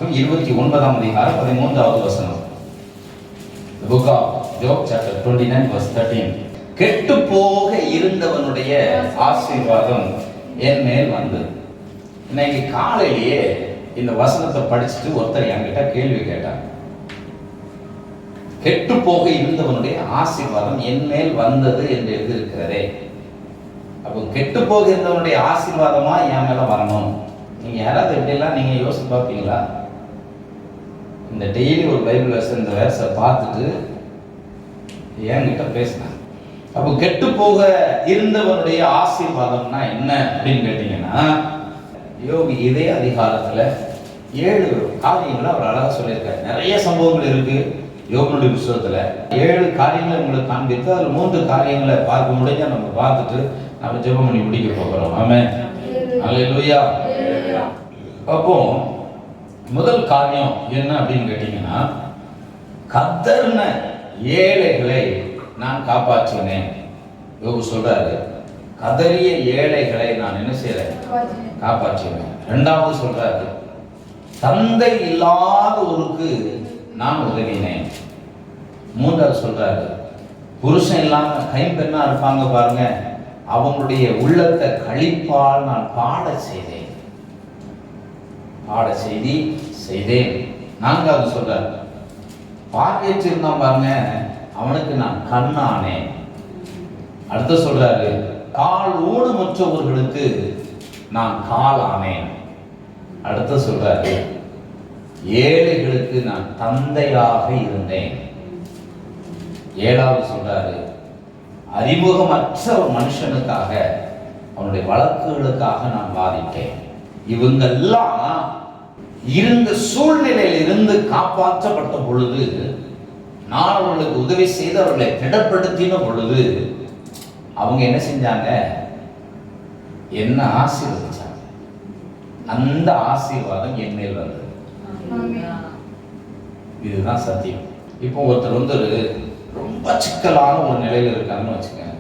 புத்தகம் 29ஆம் அதிகாரம் 13வது வசனம். The book of Job chapter 29 verse 13. கெட்டு போக இருந்தவனுடைய ஆசீர்வாதம் என் மேல் வந்தது. இன்னைக்கு காலையிலேயே இந்த வசனத்தை படிச்சுட்டு ஒருத்தர் என்கிட்ட கேள்வி கேட்டாங்க. கெட்டு போக இருந்தவனுடைய ஆசீர்வாதம் என் மேல் வந்தது என்று எழுதியிருக்கிறதே, அப்போ கெட்டு போக இருந்தவனுடைய ஆசீர்வாதமா என் மேல வரணும்? நீங்க யாராவது எப்படிலாம் நீங்க யோசிச்சு பார்ப்பீங்களா? இந்த டெய்லி ஒரு பைபிள் வேர்ஸ் இந்த வேர்ஸை பார்த்துட்டு என்கிட்ட பேசினாங்க. அப்போ கெட்டு போக இருந்தவனுடைய ஆசீர்வாதம்னா என்ன அப்படின்னு கேட்டீங்கன்னா, யோகி இதே அதிகாரத்துல 7 காரியங்களை அவர் அழகா சொல்லியிருக்காரு. நிறைய சம்பவங்கள் இருக்கு யோகனுடைய புத்தகத்துல. 7 காரியங்களை உங்களுக்கு காண்பித்து அதில் 3 காரியங்களை பார்க்க முடிஞ்சா நம்ம பார்த்துட்டு நம்ம ஜெபம் பண்ணி முடிக்க போகிறோம். ஆமென். அல்லேலூயா. அப்போ முதல் காரியம் என்ன அப்படின்னு கேட்டீங்கன்னா, கதர்ன ஏழைகளை நான் காப்பாற்றினேன். யோகு சொல்றாரு, கதறிய ஏழைகளை நான் என்ன செய்யறேன்? காப்பாற்றினேன். இரண்டாவது சொல்றாரு, தந்தை இல்லாத ஒருக்கு நான் உதவினேன். மூன்றாவது சொல்றாரு, புருஷன் இல்லாம கைம்பெண்ணா இருப்பாங்க பாருங்க, அவங்களுடைய உள்ளத்தை களிப்பால் நான் பாட செய்தேன். நான்காவது சொல்றாரு, பார்வையற்று இருந்தான் பாருங்க, அவனுக்கு நான் கண்ணானேன். அடுத்து சொல்றாரு, கால் ஊனமுற்றவர்களுக்கு நான் காலானேன். அடுத்து சொல்றாரு, ஏழைகளுக்கு நான் தந்தையாக இருந்தேன். ஏழாவது சொல்றாரு, அறிமுகமற்ற ஒரு மனுஷனுக்காக அவனுடைய வழக்குகளுக்காக நான் வாதிட்டேன். இவங்கெல்லாம் இருந்த சூழ்நிலையில் இருந்து காப்பாற்றப்பட்ட பொழுது, நான் அவர்களுக்கு உதவி செய்து அவர்களை திடப்படுத்தின பொழுது, அவங்க என்ன செஞ்சாங்க? என்ன ஆசீர்வதிச்சாங்க. அந்த ஆசீர்வாதம் என் மேல் வந்தது. இதுதான் சத்தியம். இப்போ ஒருத்தர் ரொம்ப சிக்கலான ஒரு நிலையில இருக்காங்கன்னு வச்சுக்கோங்க.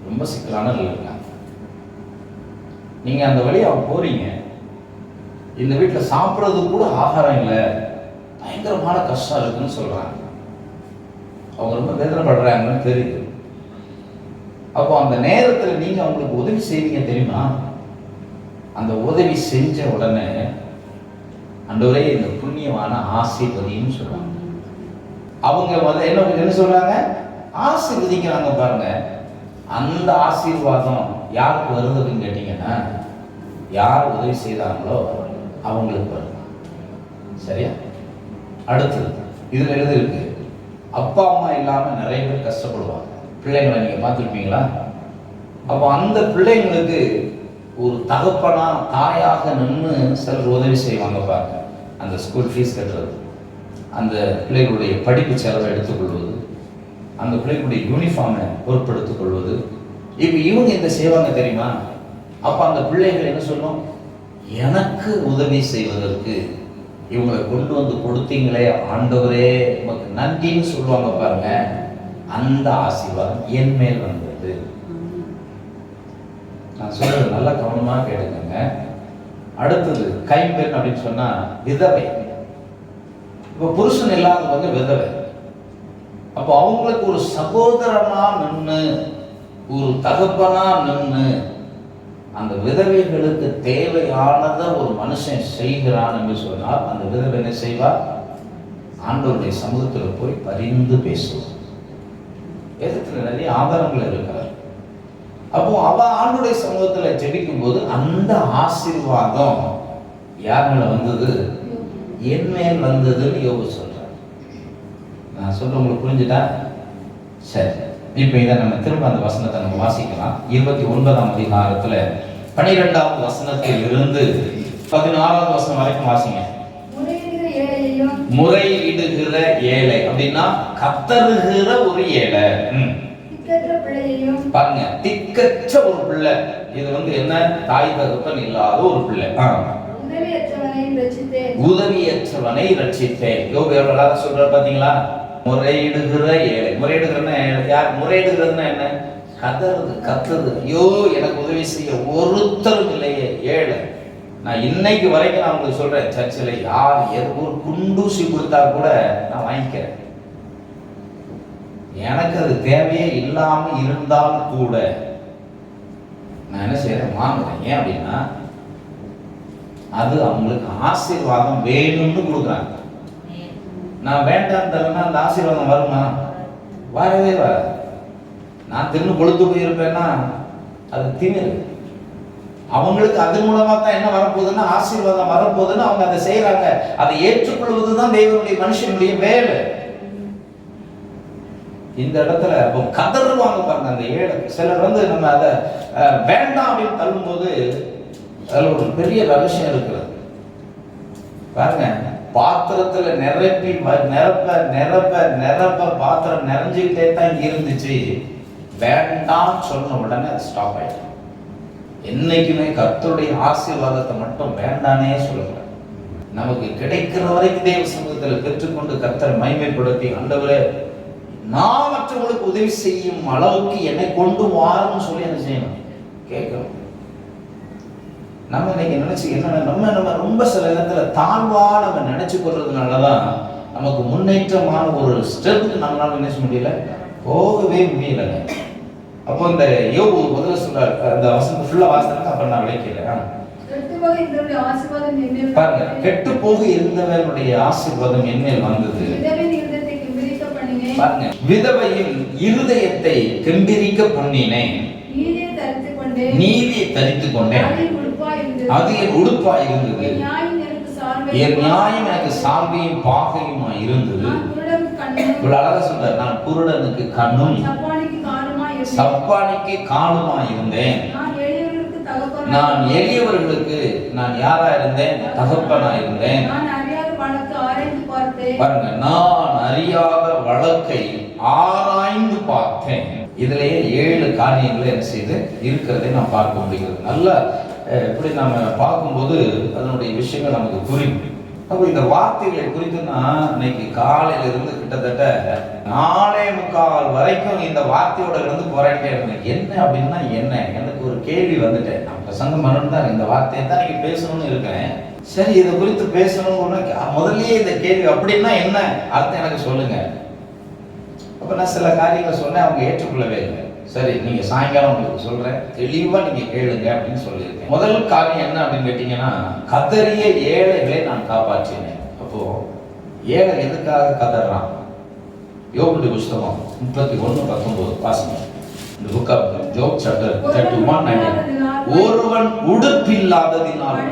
ரொம்ப சிக்கலான நிலையில இருக்காங்க. நீங்க அந்த வழியா போறீங்க, இந்த வீட்டில் சாப்பிட்றது கூட ஆகாரம் இல்லை, பயங்கரமான கஷ்டம் இருக்குன்னு சொல்றாங்க. அவங்க ரொம்ப வேதனைப்படுறாங்கன்னு தெரியுது. அப்போ அந்த நேரத்தில் நீங்க அவங்களுக்கு உதவி செய்வீங்க தெரியுமா? அந்த உதவி செஞ்ச உடனே ஆண்டவரே இந்த புண்ணியமான ஆசீர்வதின்னு சொல்றாங்க. அவங்க என்ன சொல்றாங்க? ஆசீர்வதிக்கிறாங்க பாருங்க. அந்த ஆசீர்வாதம் யாருக்கு வருதுன்னு கேட்டீங்கன்னா, யார் உதவி செய்தாங்களோ அவங்களுக்கு வருது. சரியா? அடுத்தது இதுல எழுதிருக்கு, அப்பா அம்மா இல்லாம நிறைய பேர் கஷ்டப்படுவாங்க. பிள்ளைங்களை நீங்க பார்த்துருப்பீங்களா? அப்போ அந்த பிள்ளைங்களுக்கு ஒரு தகப்பனா தாயாக நின்று சிலர் உதவி செய்வாங்க பாருங்க. அந்த ஸ்கூல் ஃபீஸ் கட்டுறது, அந்த பிள்ளைகளுடைய படிப்பு செலவை எடுத்துக்கொள்வது, அந்த பிள்ளைகளுடைய யூனிஃபார்மை பொறுப்படுத்திக் கொள்வது. இப்போ இவங்க என்ன செய்வாங்க தெரியுமா? அப்போ அந்த பிள்ளைகள் என்ன சொல்லும்? எனக்கு உதவி செய்வதற்கு இவங்களை கொண்டு வந்து கொடுத்தீங்களே ஆண்டவரே உமக்கு நன்றின்னு சொல்லுவாங்க பாருங்க. அந்த ஆசீர்வாதம் என் மேல் வந்தது. நான் சொல்றது நல்லா கவனமா கேட்டுக்கங்க. அடுத்தது கைம்பெண் அப்படின்னு சொன்னா விதவை. இப்போ புருஷன் இல்லாதவங்க விதவை. அப்போ அவங்களுக்கு ஒரு சகோதரனா நின்று, ஒரு தகப்பனா நின்று, அந்த விதவைகளுக்கு தேவையானத ஒரு மனுஷன் செய்கிறான் என்று சொன்னால், அந்த விதவை என்ன செய்வார்? ஆண்டவருடைய சமூகத்தில் போய் பரிந்து பேசுவார். வேதத்தில் நிறைய ஆதாரங்கள் இருக்கிறார். அப்போ அவ ஆண்டவருடைய சமூகத்தில் ஜெபிக்கும் போது அந்த ஆசீர்வாதம் யார் மேல வந்தது? என் மேல் வந்ததுன்னு யோபு சொல்றார். நான் சொல்ற உங்களுக்கு புரிஞ்சுட்டா? சரி, இப்ப இதை நம்ம திரும்ப அந்த வசனத்தை நம்ம வாசிக்கலாம். 29ஆம் அதிகாரத்துல 12வது வசனத்தில் இருந்து 16வது வசனம் வரைக்கும் வாசிங்க. முறையிடுகிற ஏழை அப்படின்னா கத்தறுகிற ஒரு ஏழை. பாருங்க, திக்கற்ற ஒரு பிள்ளை. இது என்ன? தாய் தகப்பன் இல்லாத ஒரு பிள்ளை. உதவியற்றவனை ரட்சித்தேன். யோபு எவ்வளவு சொல்ற பாத்தீங்களா? முறையிடுகிற ஏழை. முறையிடுகிறன்னா யார்? முறையிடுகிறதுனா என்ன? கதறுது, கத்துது, ஐயோ எனக்கு உதவி செய்ய ஒருத்தரும் இல்லையே, ஏழை. நான் இன்னைக்கு வரைக்கும் நான் உங்களுக்கு சொல்றேன், சர்ச்சில் யார் ஒரு குண்டூசி கொடுத்தா கூட நான் வாங்கிக்கிறேன். எனக்கு அது தேவையே இல்லாம இருந்தாலும் கூட நான் என்ன செய்யறேன், வாங்குறேன். ஏன் அப்படின்னா அது அவங்களுக்கு ஆசீர்வாதம் வேணும்னு கொடுக்குறாங்க. நான் வேண்டாம் தரேன்னா அந்த ஆசீர்வாதம் வருமா? வரவே வர. நான் தின்னு கொளுத்து போயிருப்பேன்னா அது திமிரு. அவங்களுக்கு அது மூலமா தான் என்ன வரப்போகுதுன்னா ஆசீர்வாதம் வரப்போகுதுன்னு அவங்க அதை செய்யறாங்க. அதை ஏற்றுக்கொள்வதுதான் தேவனுடைய மனுஷனுடைய வேலை. இந்த இடத்துல கதறுவாங்க பாருங்க அந்த ஏழை. சிலர் நம்ம அதை வேண்டாம் அப்படின்னு தள்ளும்போது அதுல ஒரு பெரிய ரகசியம் இருக்கிறது பாருங்க. பாத்திரத்துல நிரப்பி நிரப்ப நிரப்ப நிரப்ப பாத்திரம் நிறைஞ்சுக்கிட்டே தான் இருந்துச்சு. வேண்டாம் சொன்ன உடனே அது ஸ்டாப் ஆயிடும். என்னைக்குமே கர்த்தருடைய ஆசீர்வாதத்தை மட்டும் வேண்டானே சொல்லக்கூடாது. நமக்கு கிடைக்கிற வரைக்கும் தேவ சமூகத்தில் பெற்றுக்கொண்டு கர்த்தரை மகிமைப்படுத்தி, ஆண்டவரே நான் மற்றவங்களுக்கு உதவி செய்யும் அளவுக்கு என்னை கொண்டு வாருன்னு சொல்லி என்ன செய்யணும், கேட்கணும். நம்ம இன்னைக்கு நினைச்சு என்ன நம்ம ரொம்ப சில இடத்துல தாழ்வா நம்ம நினைச்சு கொள்றதுனாலதான் நமக்கு முன்னேற்றமான ஒரு ஸ்டெப் நம்மளால நினைச்ச முடியல, போகவே முடியல. அப்போ இந்த யோபு முதல்ல சொல்றாரு, அந்த வசனம் ஃபுல்லா வாசிக்கிறேன், அப்புறம் நான் விளக்கல. பாருங்க, கெட்டு போக இருந்தவனுடைய ஆசீர்வாதம் என்மேல் வந்தது. பாருங்க, விதவையின் இருதயத்தை கெம்பீரிக்க பண்ணினேன், நீதியை தரித்துக் கொண்டேன், அது என் உடுப்பா இருந்தது, என் நியாயம் எனக்கு சால்வையும் பாகையுமா இருந்தது. இவ்வளவு அழகா சொல்றாரு, நான் குருடனுக்கு கண்ணும் சப்பானிக்கு காலுமா இருந்தேன், நான் எளியவர்களுக்கு நான் யாரா இருந்தேன், தகப்பனா இருந்தேன். பாருங்க, நான் அறியாத வழக்கை ஆராய்ந்து பார்த்தேன். இதுலயே 7 காரியங்களை என்ன செய்து இருக்கிறதை நாம் பார்க்க முடிகிறது. நல்லா இப்படி நம்ம பார்க்கும்போது அதனுடைய விஷயங்கள் நமக்கு புரியும். அப்போ இந்த வார்த்தைகளை குறித்து நான் இன்னைக்கு காலையில இருந்து கிட்டத்தட்ட 4:45 வரைக்கும் இந்த வார்த்தையோட இருந்து போராடிட்டே இருந்தேன். என்ன அப்படின்னா என்ன, எனக்கு ஒரு கேள்வி வந்துட்டேன். நான் பிரசங்கம் பண்ணணும் தான், இந்த வார்த்தையை தான் இன்னைக்கு பேசணும்னு இருக்கேன். சரி, இதை குறித்து பேசணும்னு முதல்லயே இந்த கேள்வி அப்படின்னா என்ன அர்த்தம் எனக்கு சொல்லுங்க. அப்ப நான் சில காரியங்களை சொன்னேன், அவங்க ஏற்றுக்கொள்ளவே இல்லை. சரி, நீங்க சாயங்காலம் உங்களுக்கு சொல்றேன், தெளிவா நீங்க கேளுங்க அப்படின்னு சொல்லியிருக்கேன். முதல் காரியம் என்ன அப்படின்னு கேட்டீங்கன்னா, கதறிய ஏழைகளை நான் காப்பாற்றினேன். அப்போ ஏழை எதுக்காக கதறான்? யோபுடைய புஸ்தகம் 31:19 வாசிங்க. இந்த புக் ஆஃப் ஜோப் சாப்டர் 31:19. ஒருவன் உடுப்பில்லாததினால்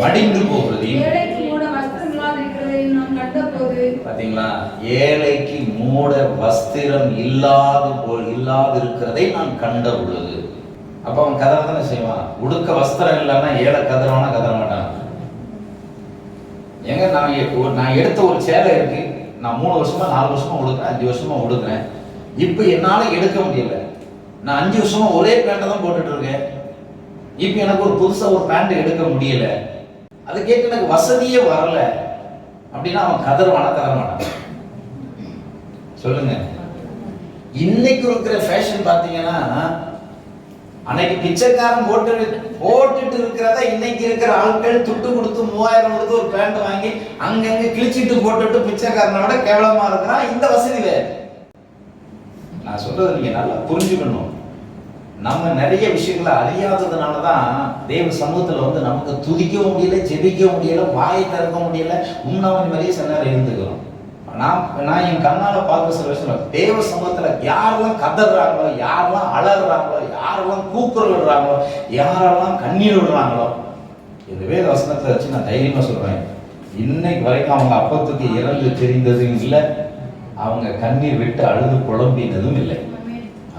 மடிந்து போகிறதையும், பாத்தீங்களா, ஏழைக்கு மூட வஸ்திரம் இல்லாதிருக்கிறதை நான் கண்ட பொழுது. அப்ப அவன் கதற தானே செய்வான். உடுக்க வஸ்திரம் இல்லைன்னா ஏழை கதறவானா கதற மாட்டான். எங்க நான் எடுத்த ஒரு சேலை இருக்கு, நான் 3 வருஷமா 4 வருஷமா உடுக்கிறேன், 5 வருஷமா உடுக்கிறேன். இப்ப என்னால எடுக்க முடியல. நான் 5 வருஷமா ஒரே பேண்ட தான் போட்டுட்டு இருக்கேன். இப்ப எனக்கு ஒரு புதுசா ஒரு பேண்ட் எடுக்க முடியல, அது கேட்க எனக்கு வசதியே வரல அப்படின்னா அவன் கதறுவானா கதற மாட்டான்? சொல்லுங்க. இன்னைக்கு இருக்கிற ஃபேஷன் பாத்தீங்கன்னா, அன்னைக்கு பிச்சைக்காரன் போட்டுட்டு இருக்கிறத இன்னைக்கு இருக்கிற ஆட்கள் துட்டு கொடுத்து 3000 கொடுத்து ஒரு பேண்ட் வாங்கி அங்கங்க கிழிச்சிட்டு போட்டுட்டு பிச்சைக்காரனோட கேவலமா இருக்கிறான். இந்த வசதி வேறு. நான் சொல்றது நீங்க நல்லா புரிஞ்சுக்கணும். நம்ம நிறைய விஷயங்களை அறியாததுனாலதான் தேவ சமூகத்துல நமக்கு துதிக்கவும் முடியல, ஜெபிக்கவும் முடியல, வாயை திறக்க முடியல, உண்ணாமணி மாதிரியே சில நேரம் இருந்துக்கிறோம். நான் என் கண்ணால பார்க்க சில விஷயம், தேவ சமூகத்துல யாரெல்லாம் கதறாங்களோ, யாரெல்லாம் அலறாங்களோ, யாரெல்லாம் கூக்குரல் விடுறாங்களோ, யாரெல்லாம் கண்ணீர் விடுறாங்களோ, இந்த வேத வசனத்தை வச்சு நான் தைரியமா சொல்றேன், இன்னைக்கு வரைக்கும் அவங்க அப்பத்துக்கு இறந்து தெரிந்ததும் இல்லை, அவங்க கண்ணீர் விட்டு அழுது புலம்பினதும் இல்லை.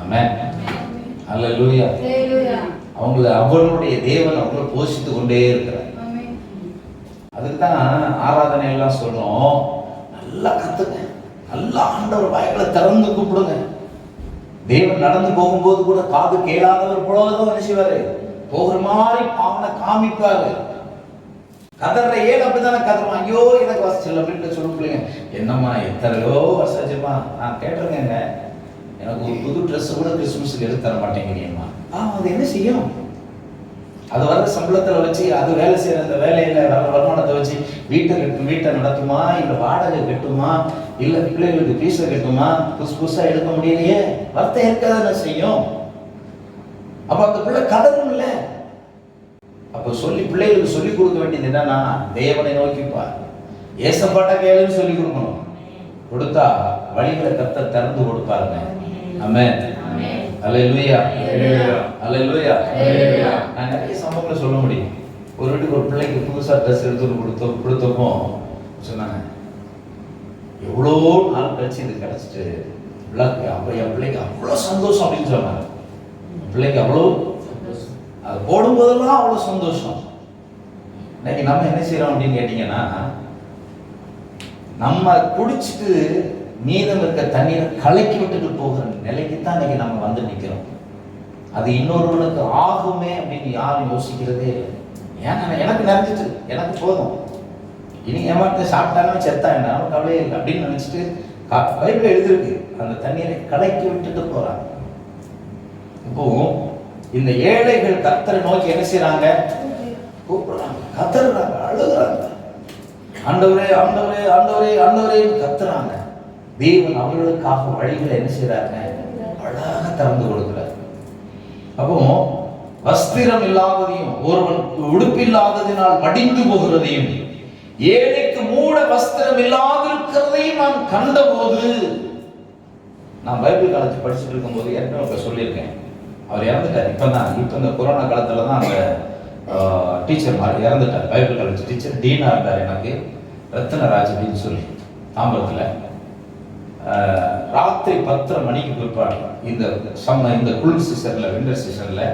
ஆமென். அல்லேலூயா. அவங்களை அவர்களுடைய தேவன் அவங்களை போஷித்து கொண்டே இருக்கிறார். அதுக்கு தான் ஆராதனை எல்லாம் சொல்றோம், நல்லா கத்துங்க, நல்லா ஆண்டவர் வாய்களை திறந்து கூப்பிடுங்க. தேவன் நடந்து போகும்போது கூட காது கேளாதவர் போலதான் என்ன செய்வாரு, போகிற மாதிரி அவனை காமிப்பாரு. கதற ஏழு அப்படித்தானே கதறான். ஐயோ எனக்கு வசதியில் அப்படின்னு சொல்ல பிள்ளைங்க, என்னம்மா எத்தனையோ வருஷமா நான் கேட்டிருக்கேங்க, எனக்கு ஒரு புது ட்ரெஸ் கூட கிறிஸ்துமஸுக்கு எடுத்து தர மாட்டேங்கிறீங்கம்மா. அது என்ன செய்யும்? அது வர்ற சம்பளத்தில் வச்சு அது வேலை செய்கிற அந்த வேலையில் வர வருமானத்தை வச்சு வீட்டை நடத்துமா, இல்லை வாடகை கட்டுமா, இல்லை பிள்ளைகளுக்கு ஃபீஸை கட்டுமா, புதுசாக எடுக்க முடியலையே, வருத்தம் இருக்காதானே செய்யும். அப்போ அந்த பிள்ளை கதறும் இல்லை. அப்போ பிள்ளைகளுக்கு சொல்லி கொடுக்க வேண்டியது என்னன்னா, தேவனை நோக்கிப்பா, ஏசப்பாட்ட கேளுன்னு சொல்லி கொடுக்கணும். கொடுத்தா வழிகளை கர்த்தர் திறந்து கொடுப்பாருங்க. ஆமென். அல்லேலூயா. அல்லேலூயா. நான் நிறைய சம்பவங்களை சொல்ல முடியும். ஒரு வீட்டுக்கு ஒரு பிள்ளைக்கு புதுசாக ட்ரெஸ் எடுத்து கொடுத்தப்போ சொன்னாங்க, எவ்வளோ நாள் கழிச்சு இது கிடச்சிட்டு அப்போ என் பிள்ளைக்கு அவ்வளோ சந்தோஷம் அப்படின்னு சொன்னாங்க. பிள்ளைக்கு அவ்வளோ அது போடும்போதெல்லாம் அவ்வளோ சந்தோஷம். இன்னைக்கு நம்ம என்ன செய்யறோம் அப்படின்னு கேட்டீங்கன்னா, நம்ம குடிச்சிட்டு மீதம் இருக்க தண்ணீரை கலக்கி விட்டுட்டு போகிற நிலைக்கு தான் இன்னைக்கு நம்ம வந்து நிற்கிறோம். அது இன்னொருவனுக்கு ஆகுமே அப்படின்னு யாரும் யோசிக்கிறதே இல்லை. ஏன்னா எனக்கு நிறைஞ்சிட்டு, எனக்கு போதும், இனி ஏமாத்த சாப்பிட்டாலும் செத்தா என்ன கவலையே இல்லை அப்படின்னு நினைச்சிட்டு பைபிள் எழுதிருக்கு, அந்த தண்ணீரை கலக்கி விட்டுட்டு போறாங்க. இப்போ இந்த ஏழைகள் கர்த்தரை நோக்கி என்ன செய்யறாங்க? கூப்பிடுறாங்க, கத்தருறாங்க, அழுகுறாங்க, ஆண்டவரே ஆண்டவரே ஆண்டவரே ஆண்டவரே கத்துறாங்க. தேவன் அவர்களுக்காக வழிகளை என்ன செய்யறாங்க? அழகாக திறந்து கொடுக்கிறார். அப்போ வஸ்திரம் இல்லாததையும் ஒருவன் உடுப்பில்லாததினால் மடிந்து போகிறதையும் ஏழைக்கு மூட வஸ்திரம் இல்லாதிருக்கிறதையும் நான் கண்டபோது, நான் பைபிள் காலேஜ் படிச்சுட்டு இருக்கும் போது ஏற்கனவே சொல்லியிருக்கேன், அவர் இறந்துட்டார். இப்போ இந்த கொரோனா காலத்துல தான் அந்த டீச்சர் மாதிரி இறந்துட்டார். பைபிள் காலேஜ் டீச்சர் டீனா இருந்தார் எனக்கு, ரத்னராஜ் அப்படின்னு சொல்லி தாம்பரத்தில். ராத்திரி 10:30 மணிக்கு பிற்பாடு இந்த குளிர் சீசனில், விண்டர் சீசனில்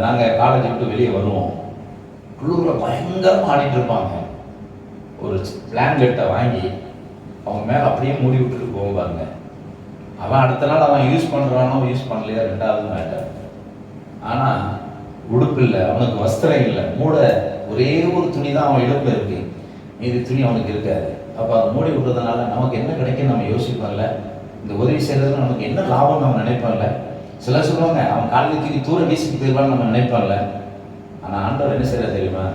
நாங்கள் காலேஜ் விட்டு வெளியே வருவோம். குளிரில் பயங்கரமாக ஆடிட்டு இருப்பாங்க. ஒரு பிளாங்கெட்டை வாங்கி அவங்க மேலே அப்படியே மூடி விட்டுட்டு போவாங்க. அவன் அடுத்த நாள் அவன் யூஸ் பண்ணுறானோ யூஸ் பண்ணலையா ரெண்டாவது மேட்டர். ஆனால் உடுப்பு இல்லை, அவனுக்கு வஸ்திரம் இல்லை, மூட ஒரே ஒரு துணி தான் அவன் இடுப்பில் இருக்கு, மீதி துணி அவனுக்கு இருக்காது. அப்போ அதை மூடி விடுறதுனால நமக்கு என்ன கிடைக்கும் நம்ம யோசிப்போம்ல, இந்த உதவி செய்யறதுல நமக்கு என்ன லாபம் நம்ம நினைப்போம்ல. சிலர் சொல்லுவாங்க அவன் காலையில் தூக்கி தூரம் வீசிட்டு போயிடுவான்னு நம்ம நினைப்போம்ல. ஆனால் ஆண்டவர் என்ன செய்யற தெரியுமா?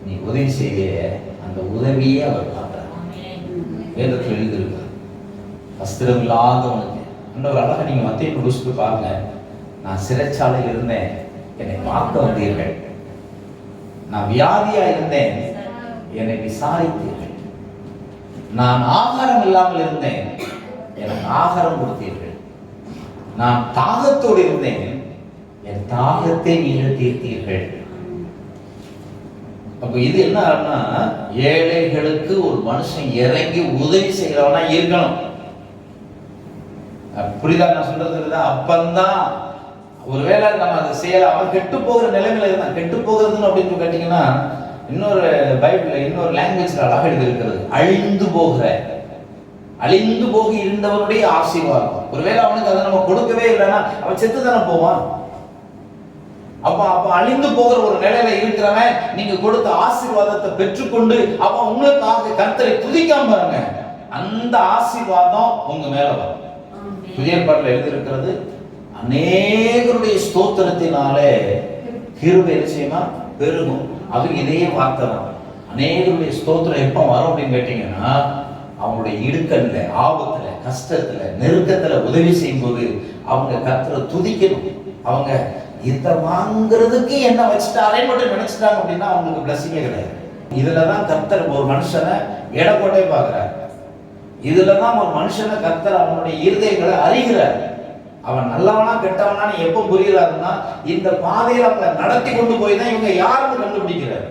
நீ உதவி செய்ய அந்த உதவியே அவர் பார்க்குறார். வேதத்தில் எழுதியிருக்கார், வஸ்திரம் இல்லாதவனுக்கு ஆண்டவர் அழகாக நீங்கள் மத்திய குடிச்சுட்டு பாருங்க, நான் சிறைச்சாலையில் இருந்தேன், என்னை பார்க்க வந்தீர்கள், நான் வியாதியா இருந்தேன், என்னை விசாரித்தீர்கள், நான் ஆகாரம் இல்லாமல் இருந்தேன், எனக்கு ஆகாரம் கொடுத்தீர்கள், நான் தாகத்தோடு இருந்தேன், என் தாகத்தை நீங்கள் தீர்த்தீர்கள். அப்ப இது என்ன, ஏழைகளுக்கு ஒரு மனுஷன் இறங்கி உதவி செய்யறவனா இருக்கணும். புரியுதா நான் சொல்றது? அப்பந்தான் ஒருவேளை நம்ம அதை செய்யல, அவன் கெட்டு போகிற நிலைமையில இருந்தான். கெட்டு போகிறதுன்னு அப்படின்னு கேட்டீங்கன்னா, இன்னொரு பைபிள்ல இன்னொரு லாங்குவேஜ்ல அழகா எழுதியிருக்கிறது, அழிந்து போகி இருந்தவனுடைய ஆசீர்வாதம். ஒருவேளை அவனுக்கு அதை நம்ம கொடுக்கவே இல்லைன்னா அவன் செத்து தானே போவான். அப்ப அழிந்து போகிற ஒரு நிலையில இருக்கிறவன் நீங்க கொடுத்த ஆசீர்வாதத்தை பெற்றுக்கொண்டு அப்ப உங்களுக்காக கர்த்தரை துதிக்காம பாருங்க, அந்த ஆசீர்வாதம் உங்க மேல வரும். புதிய ஏற்பாட்டில் எழுதியிருக்கிறது, அநேகருடைய ஸ்தோத்திரத்தினாலே கிருபை நிச்சயமா பெருகும். அது இதே வார்த்தை தான். அநேகருடைய ஸ்தோத்திரம் எப்ப வரும் அப்படின்னு கேட்டீங்கன்னா, அவங்களுடைய இடுக்கல்ல, ஆபத்துல, கஷ்டத்துல, நெருக்கத்துல உதவி செய்யும் போது அவங்க கர்த்தரை துதிக்கணும். அவங்க இதை வாங்குறதுக்கு என்ன வச்சுட்டாலே மட்டும் நினைச்சிட்டாங்க அப்படின்னா அவங்களுக்கு பிளஸிங்கே கிடையாது. இதுலதான் கர்த்தர் ஒரு மனுஷனை எடை போட்டே பார்க்கிறார். இதுலதான் ஒரு மனுஷனை கர்த்தர் அவனுடைய இருதயங்களை அறிகிறார். அவன் நல்லவனா கெட்டவனான்னு எப்ப புரிகிறாருன்னா, இந்த பாதையில அவங்களை நடத்தி கொண்டு போய் தான் இவங்க யாருன்னு கண்டுபிடிக்கிறார்.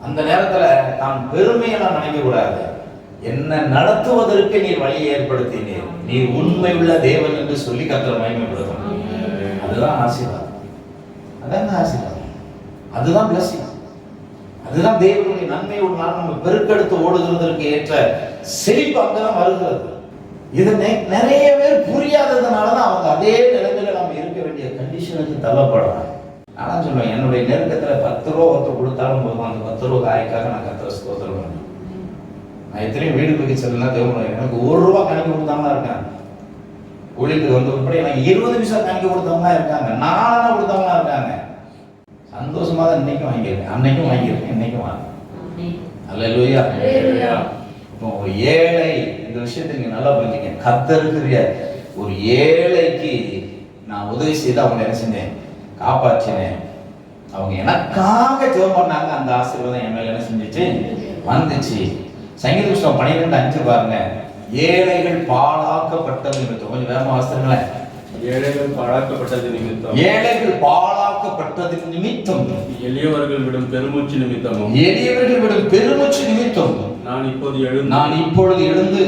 அந்த நேரத்துல தான் பெருமையெல்லாம் நினைக்க கூடாது. என்ன நடத்துவதற்கு நீர் வழியை ஏற்படுத்தினீர், நீர் உண்மை உள்ள தேவன் என்று சொல்லி கர்த்தரை மகிமைப்படுத்தணும். அதுதான் ஆசீர்வாதம். அதான் ஆசீர்வாதம், அதுதான் பிளஸிங், அதுதான் தேவனுடைய நன்மை. ஒரு நாள் நம்ம பெருக்கெடுத்து ஓடுகிறதற்கு ஏற்ற செழிப்பு அங்கதான் வருகிறது. இது நிறைய பேர் புரியாததுனாலதான் அவங்க அதே நிலைமையில நம்ம இருக்க வேண்டிய கண்டிஷனுக்கு தள்ளப்படுறாங்க. நான் சொல்லுவேன், என்னுடைய நெருக்கத்துல 10 ரூபா ஒருத்தர் கொடுத்தாலும் போதும், அந்த 10 ரூபா காய்க்காக நான் கர்த்தரை ஸ்தோத்திரம் பண்ணேன். நான் எத்தனையும் வீடு போய் சொல்லலாம், தேவன் எனக்கு 1 ரூபா கணக்கு கொடுத்தாமலாம் இருக்காங்க. ஊழியத்துக்கு வந்து உட்பட எனக்கு 20 பைசா கணக்கு கொடுத்தவங்க இருக்காங்க, 4 கொடுத்தவங்க இருக்காங்க. சந்தோஷமா தான் இன்னைக்கும் வாங்கியிருக்கேன், அன்னைக்கும் வாங்கியிருக்கேன், இன்னைக்கும் வாங்க. அல்லேலூயா. இப்போ ஒரு ஏழை, இந்த விஷயத்தை நீங்க நல்லா புரிஞ்சுங்க. கர்த்தருக்குரிய ஒரு ஏழைக்கு நான் உதவி செய்து அவங்க என்ன செஞ்சேன், காப்பாற்றினேன். அவங்க எனக்காக ஜெபம் பண்ணாங்க, அந்த ஆசீர்வாதம் என் மேல என்ன செஞ்சிச்சு, வந்துச்சு. சங்கீத புஸ்தகம் 12:5 பாருங்க. ஏழைகள் பாழாக்கப்பட்டது நிமித்தம், கொஞ்சம் வேகமா வாசிங்களேன். ஏழைகள் பாழாக்கப்பட்டது நிமித்தம், ஏழைகள் பாழாக்கப்பட்டது நிமித்தம், எளியவர்கள் விடும் பெருமூச்சு நிமித்தமும், எளியவர்கள் விடும் பெருமூச்சு நிமித்தம் நான் இப்பொழுது எழுந்து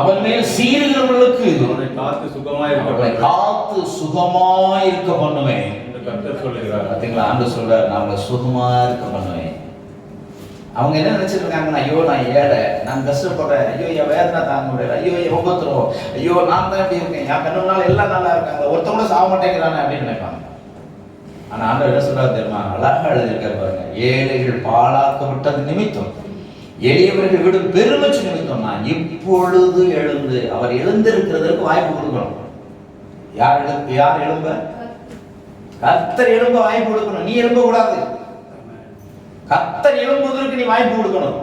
அவன் மேல் சீறுகிறவர்களுக்கு அவனை காத்து சுகமாய் இருக்க பண்ணுவேன். கர்த்தர் சொல்லுகிறார். பாத்தீங்களா, ஆண்டவர் சொல்றார், நான் அவங்களை சுகமா இருக்க பண்ணுவேன். அவங்க என்ன நினைச்சிட்டு இருக்காங்கன்னா, ஐயோ நான் ஏழை, நான் கஷ்டப்படுறேன், ஐயோ என் வேதனை தாங்க முடியல, ஐயோ என் உபத்திரம், ஐயோ நான் தான் எப்படி இருக்கேன், என் கண்ணு நாள் எல்லாம் நல்லா இருக்காங்க, ஒருத்தவங்க கூட சாக மாட்டேங்கிறானே அப்படின்னு நினைப்பாங்க. ஆனா ஆண்டவர் என்ன சொல்றாரு தெரியுமா, அழகா எழுதியிருக்காரு பாருங்க. ஏழைகள் பாழாக்கப்பட்டது நிமித்தம், எளியவர்கள் விடும் பெருமூச்சு நிமித்தம் நான் இப்பொழுது எழுந்து, அவர் எழுந்திருக்கிறதுக்கு வாய்ப்பு கொடுக்கணும். யார் எழும்ப? கர்த்தர் எழும்ப வாய்ப்பு கொடுக்கணும், நீ எழும்ப கூடாது. கர்த்தர் எழும்புவதற்கு நீ வாய்ப்பு கொடுக்கணும்.